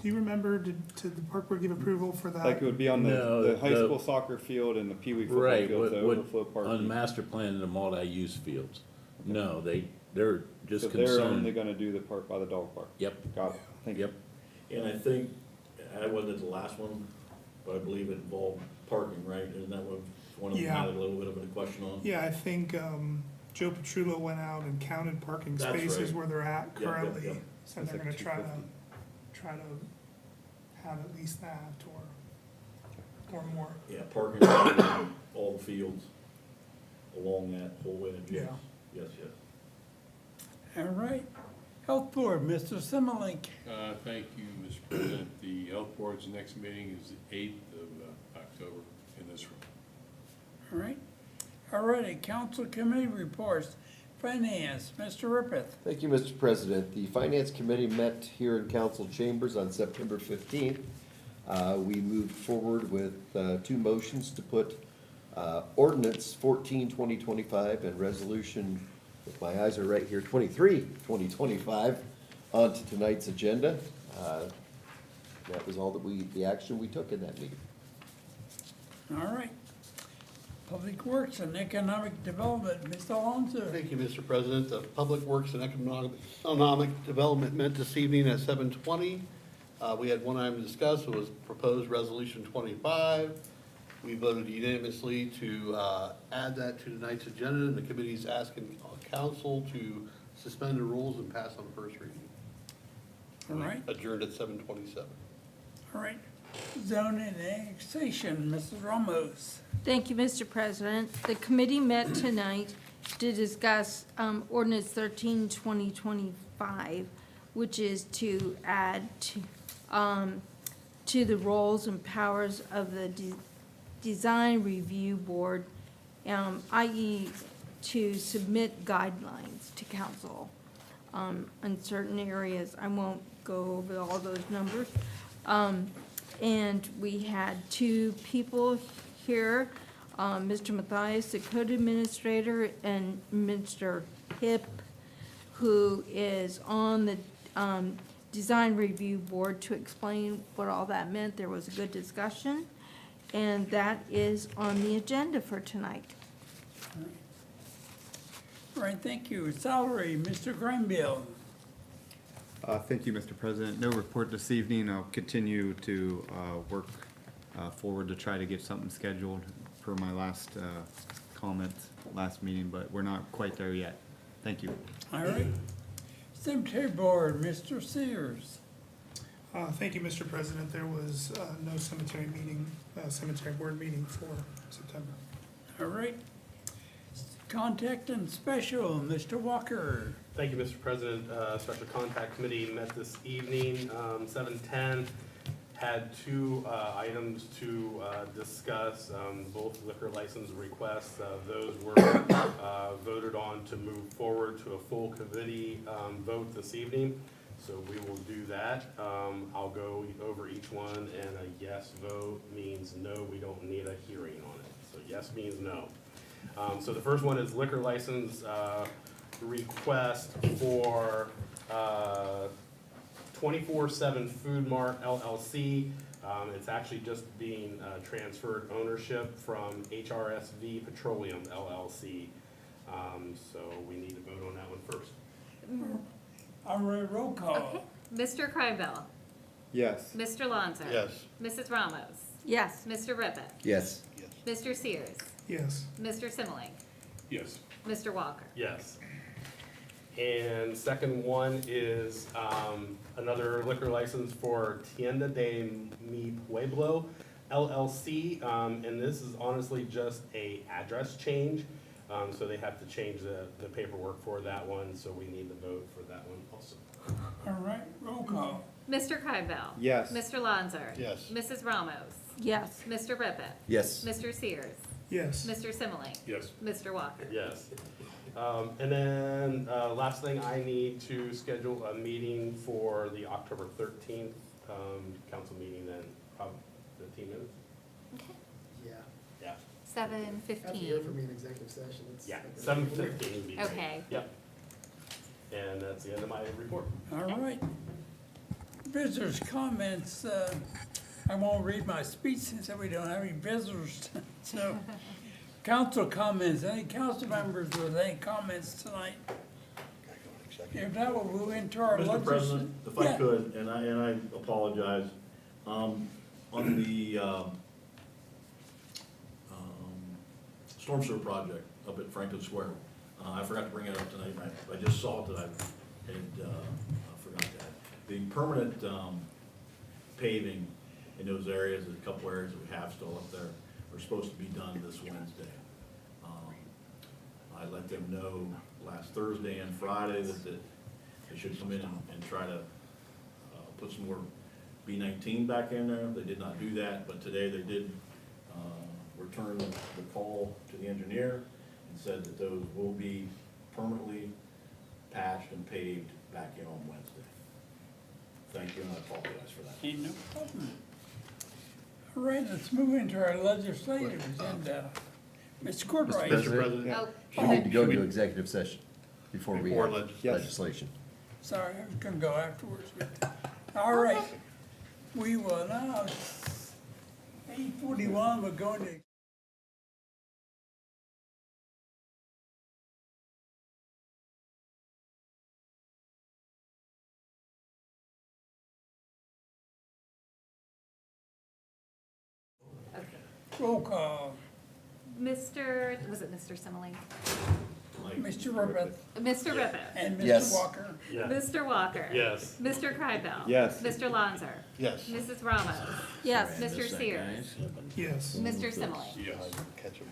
Do you remember, did the park board give approval for that? Like it would be on No, the high the- school soccer field and the Pee Wee football Right, field, the what, overflow on the parking? master plan and the multi-use fields. No, they're just So they're only concerned. gonna do the park by the dog park? Yep, Got it. Thank you. yep. And I think, I wasn't at the last one, but I believe it involved parking, right? Isn't that what one of them Yeah. had a little bit of a question on? Yeah, I think, Joe Petrullo went out and counted parking That's spaces right. where they're at Yep, yep, currently. yep. So That's they're like gonna try to 250. have at least that or more. Yeah, parking on all the fields along that whole edge, yes. Yeah. Yes, yes. All right. Health Board, Mr. Simmelink. Thank you, Mr. President. The Health Board's next meeting is the 8th of October in this room. All right. All righty, council committee reports. Finance, Mr. Rippeth. Thank you, Mr. President. The Finance Committee met here in council chambers on September 15th. We moved forward with two motions to put ordinance 14, 2025 and resolution, if my eyes are right here, 23, 2025 onto tonight's agenda. That was all that the action we took in that meeting. All right. Public Works and Economic Development, Mr. Alonso. Thank you, Mr. President. The Public Works and Economic Development met this evening at 7:20. We had one item to discuss. It was proposed resolution 25. We voted unanimously to add that to tonight's agenda, and the committee is asking council to suspend the rules and pass on first reading. All right. Adjourned at 7:27. All right. Zoning Annexation, Mrs. Ramos. Thank you, Mr. President. The committee met tonight to discuss ordinance 13, 2025, which is to add to the roles and powers of the Design Review Board, i.e. to submit guidelines to council in certain areas. I won't go over all those numbers. And we had two people here, Mr. Mathias, the code administrator, and Mr. Hip, who is on the Design Review Board, to explain what all that meant. There was a good discussion, and that is on the agenda for tonight. All right, thank you. Salary, Mr. Granville. Thank you, Mr. President. No report this evening. I'll continue to work forward to try to get something scheduled per my last comments, last meeting, but we're not quite there yet. Thank you. All right. Cemetery Board, Mr. Sears. Thank you, Mr. President. There was no cemetery board meeting for September. All right. Contact and Special, Mr. Walker. Thank you, Mr. President. Special Contact Committee met this evening, 7:10. Had two items to discuss, both liquor license requests. Those were voted on to move forward to a full committee vote this evening. So we will do that. I'll go over each one, and a yes vote means no, we don't need a hearing on it. So yes means no. So the first one is liquor license request for 24/7 Food Mart LLC. It's actually just being transferred ownership from HRSV Petroleum LLC. So we need to vote on that one first. All right, roll call. Okay. Mr. Krybel? Yes. Mr. Lonzer? Yes. Mrs. Ramos? Yes. Mr. Rippett? Yes. Mr. Sears? Yes. Mr. Simmelink? Yes. Mr. Walker? Yes. And second one is another liquor license for Tienda de Mi Pueblo LLC. And this is honestly just a address change. So they have to change the paperwork for that one, so we need to vote for that one also. All right, roll call. Mr. Krybel? Yes. Mr. Lonzer? Yes. Mrs. Ramos? Yes. Mr. Rippett? Yes. Mr. Sears? Yes. Mr. Simmelink? Yes. Mr. Walker? Yes. And then last thing, I need to schedule a meeting for the October 13th council meeting then, probably 15 minutes? Yeah. Yeah. 7:15. Have to hear from me in executive session. It's Yeah, like a- 7:15 would be great. Okay. Yep. And that's the end of my report. All right. Visitors' comments, I won't read my speech since we don't have any visitors. So, council comments, any council members with any comments tonight? If not, we'll move into our Mr. President, if I Yeah. could, and I apologize, on the, storm sewer project up at Franklin Square, I forgot to bring it up tonight, and I just saw it that I had, forgot that. The permanent, paving in those areas, there's a couple areas that we have still up there, are supposed to be done this Wednesday. I let them know last Thursday and Friday that they should come in and try to put some more B19 back in there. They did not do that, but today they did return the call to the engineer and said that those will be permanently patched and paved back in on Wednesday. Thank you, and I apologize for that. Ain't no problem. All right, let's move into our legislative agenda. Mr. Courtright. Mr. President, Oh, We need to go into executive session before we Before have legislation. legislation. Sorry, I was gonna go afterwards. All right, we will now, 8:41, we're going to roll call. was it Mr. Simile? Mr. Ribbit Mr. Ribbit. and Yes. Mr. Walker. Mr. Walker. Yes. Mr. Kreidel. Yes. Mr. Lanzer. Yes. Mrs. Ramos. Yes. Mr. Sears. Yes. Mr. Simile. Yes. Catch 'em.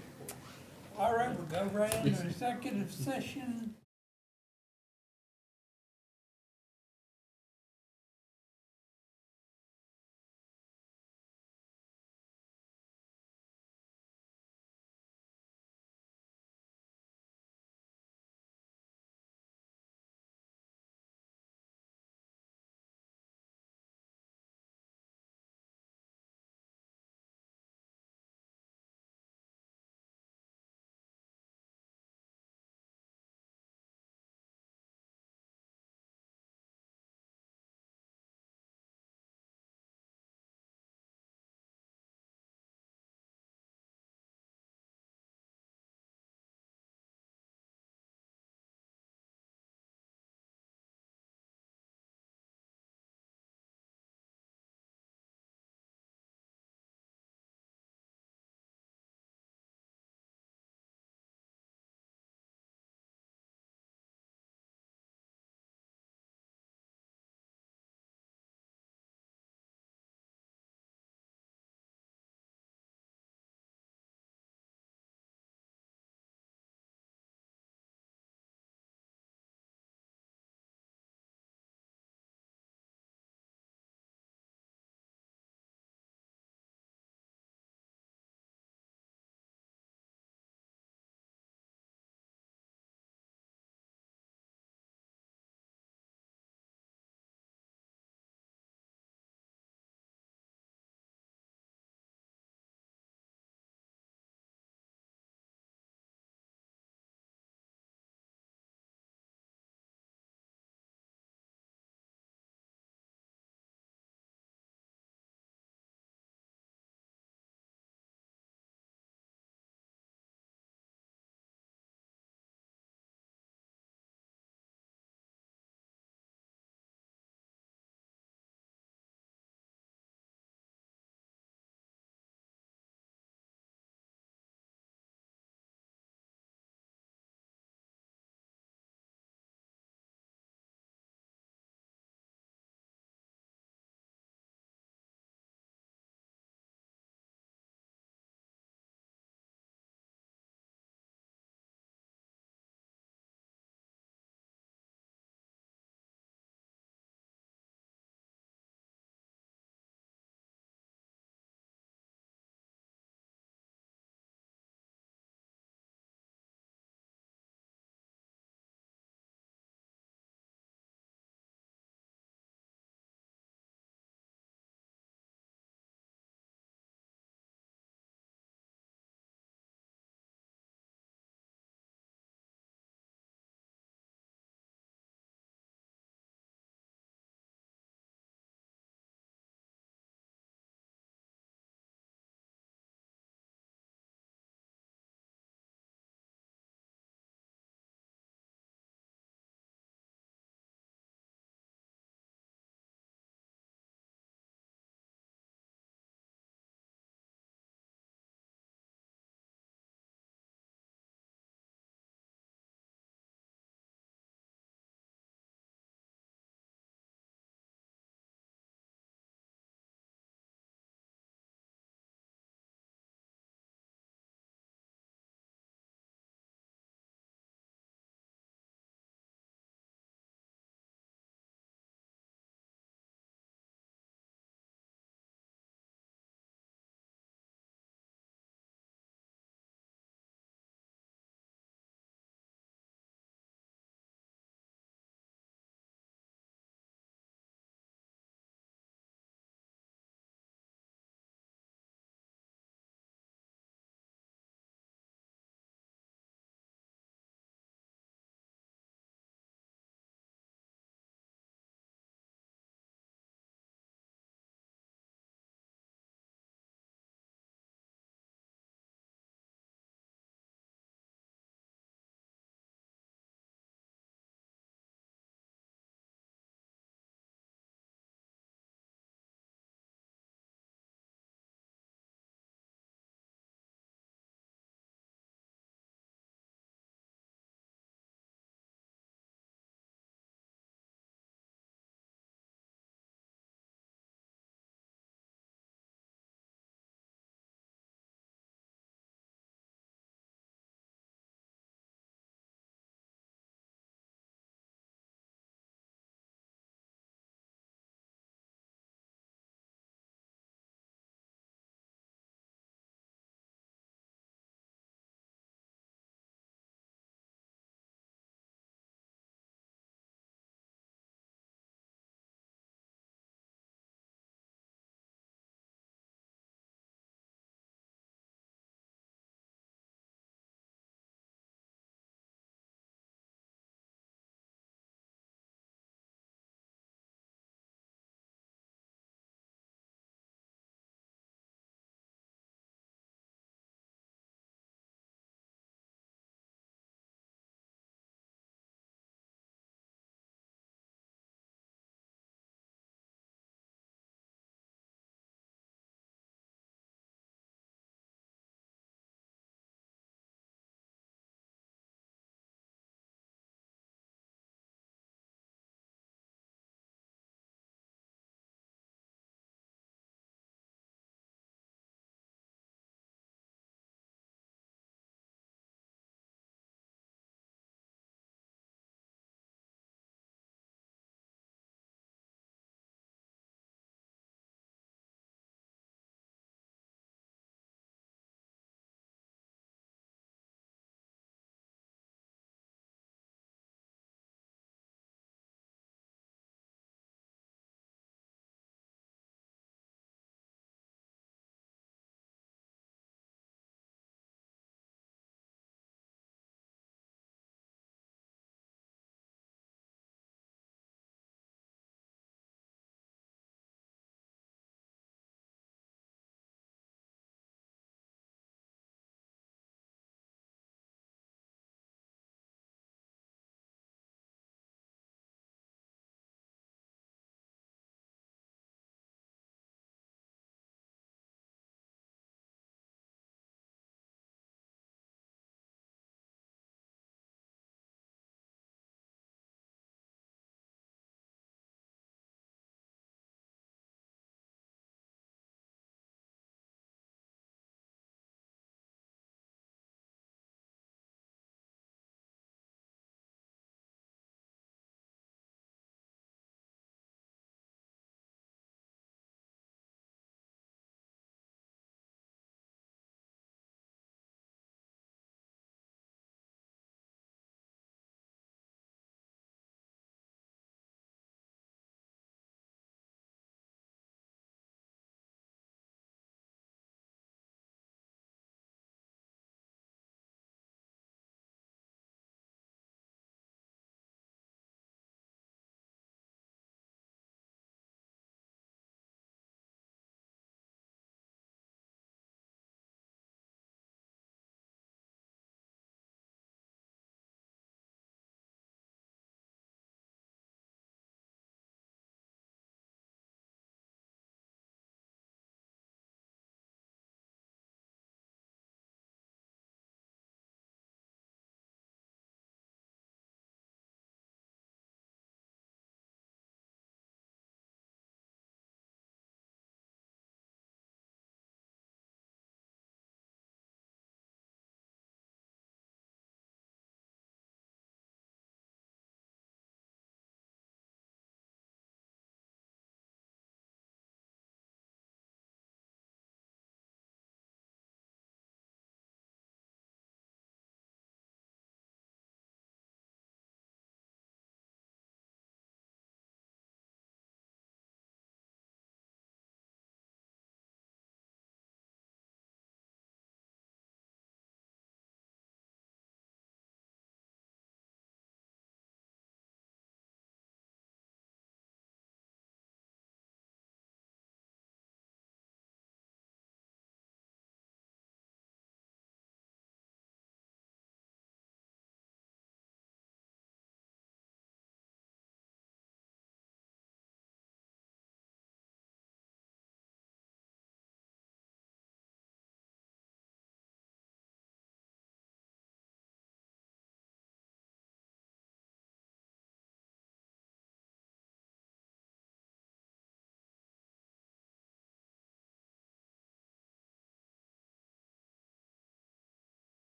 All right, we'll go right into executive session.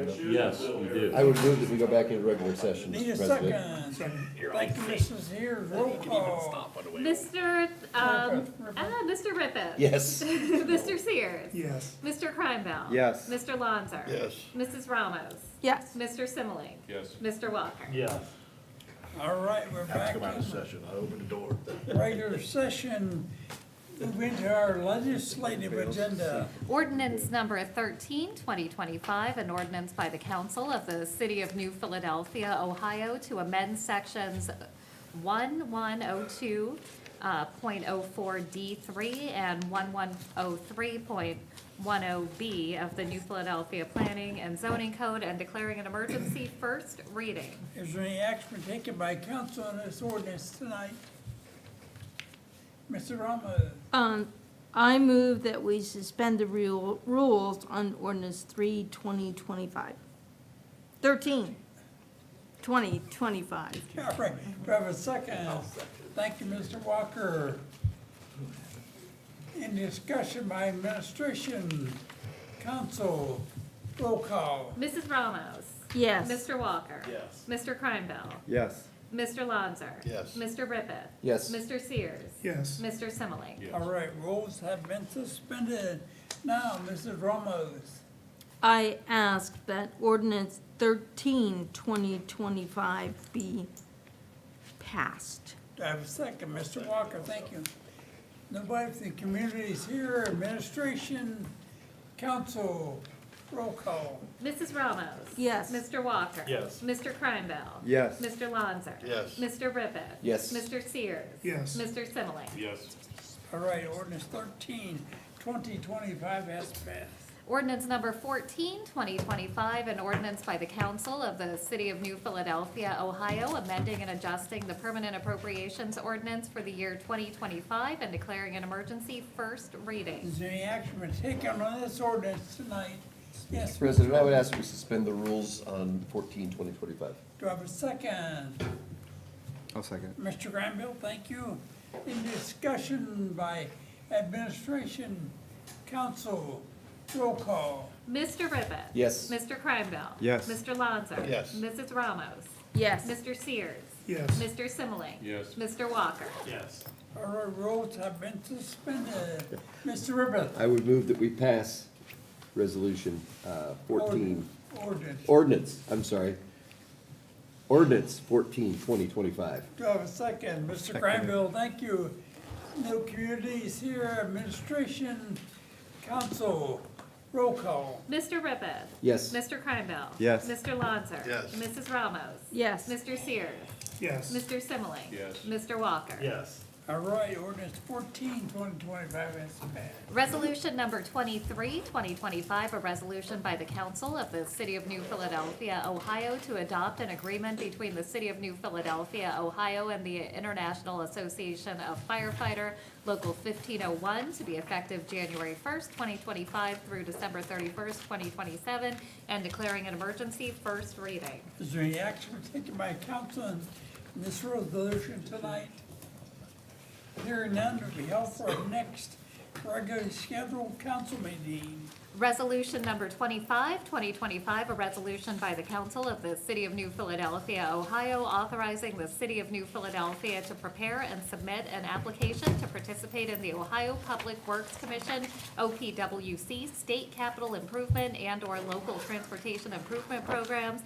Yes, we do. I would move that we go back into regular session, Need a Mr. President. second. Thank you, Mrs. Here, roll call. Mr. Mr. Rippeth. Yes. Mr. Sears. Yes. Mr. Kreinbell. Yes. Mr. Lonzer. Yes. Mrs. Ramos. Yes. Mr. Simmeling. Yes. Mr. Walker. Yes. All right, we're back Come out of in session, I open the door. regular session. Move into our legislative agenda. Ordinance number 13, 2025, an ordinance by the council of the city of New Philadelphia, Ohio, to amend sections 1102.04D3 and 1103.10B of the New Philadelphia Planning and Zoning Code and declaring an emergency. First reading. Is there any action taken by council on this ordinance tonight? Mr. Ramos? I move that we suspend the rules on ordinance 3, 2025. 13, 2025. All right, do I have a second? Thank you, Mr. Walker. In discussion by administration, council, roll call. Mrs. Ramos. Yes. Mr. Walker. Yes. Mr. Kreinbell. Yes. Mr. Lonzer. Yes. Mr. Rippeth. Yes. Mr. Sears. Yes. Mr. Simmeling. Yes. All right, rules have been suspended. Now, Mrs. Ramos. I ask that ordinance 13, 2025 be passed. Do I have a second? Mr. Walker, thank you. Nobody from the community is here, administration, council, roll call. Mrs. Ramos. Yes. Mr. Walker. Yes. Mr. Kreinbell. Yes. Mr. Lonzer. Yes. Mr. Rippeth. Yes. Mr. Sears. Yes. Mr. Simmeling. Yes. All right, ordinance 13, 2025 has passed. Ordinance number 14, 2025, an ordinance by the council of the city of New Philadelphia, Ohio, amending and adjusting the permanent appropriations ordinance for the year 2025 and declaring an emergency. First reading. Is there any action been taken on this ordinance tonight? Yes. Mr. President, I would ask we suspend the rules on 14, 2025. Do I have a second? I'll second. Mr. Granville, thank you. In discussion by administration, council, roll call. Mr. Rippeth. Yes. Mr. Kreinbell. Yes. Mr. Lonzer. Yes. Mrs. Ramos. Yes. Mr. Sears. Yes. Mr. Simmeling. Yes. Mr. Walker. Yes. All right, rules have been suspended. Mr. Ribbit. I would move that we pass resolution 14, Ordinance. ordinance, I'm sorry. Ordinance 14, 2025. Do I have a second? Mr. Second. Granville, thank you. No communities here, administration, council, roll call. Mr. Rippeth. Yes. Mr. Kreinbell. Yes. Mr. Lonzer. Yes. Mrs. Ramos. Yes. Mr. Sears. Yes. Mr. Simmeling. Yes. Mr. Walker. Yes. All right, ordinance 14, 2025 has passed. Resolution number 23, 2025, a resolution by the council of the city of New Philadelphia, Ohio, to adopt an agreement between the city of New Philadelphia, Ohio, and the International Association of Firefighter, Local 1501, to be effective January 1st, 2025 through December 31st, 2027, and declaring an emergency. First reading. Is there any action taken by council on this resolution tonight? Hearing none, will be held for our next regularly scheduled council meeting. Resolution number 25, 2025, a resolution by the council of the city of New Philadelphia, Ohio, authorizing the city of New Philadelphia to prepare and submit an application to participate in the Ohio Public Works Commission, OPWC, state capital improvement and/or local transportation improvement programs,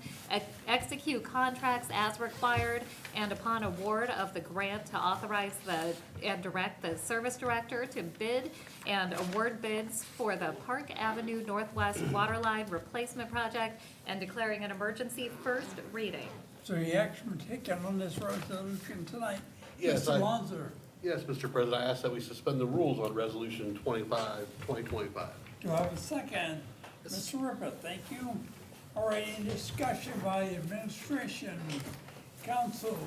execute contracts as required, and upon award of the grant to authorize and direct the service director to bid and award bids for the Park Avenue Northwest Waterline Replacement Project and declaring an emergency. First reading. Is there any action taken on this resolution tonight? Yes, Mr. I- Lonzer, Yes, Mr. President, I ask that we suspend the rules on Resolution 25, 2025. do I have a second? Mr. Rippett, thank you. All right, any discussion by administration, council,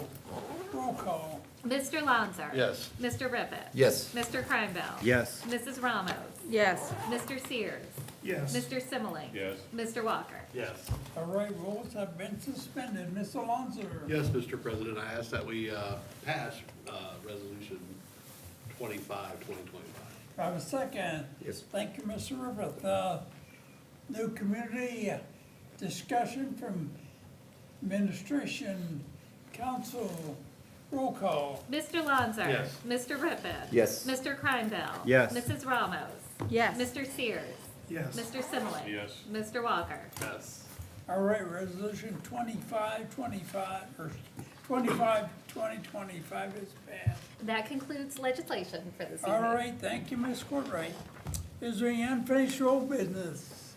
roll call. Mr. Lonzer. Yes. Mr. Rippeth. Yes. Mr. Kreinbell. Yes. Mrs. Ramos. Yes. Mr. Sears. Yes. Mr. Simmeling. Yes. Mr. Walker. Yes. All right, rules have been suspended. Mr. Lonzer. Yes, Mr. President, I ask that we pass Resolution 25, 2025. Do I have a second? Yes. Thank you, Mr. Rippett. New community, Discussion from administration, council, roll call. Mr. Lanzer. Yes. Mr. Rippin. Yes. Mr. Kreinbell. Yes. Mrs. Ramos. Yes. Mr. Sears. Yes. Mr. Similay. Yes. Mr. Walker. Yes. All right, resolution 2525, or 2025 is passed. That concludes legislation for this evening. All right, thank you, Ms. Courtwright. Is there any unfinished old business?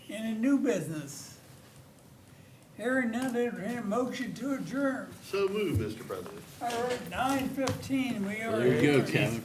Any new business? Hearing none, entertain a motion to adjourn. So moved, Mr. President. All right, 9:15, we are. There you go, adjourned. Kevin.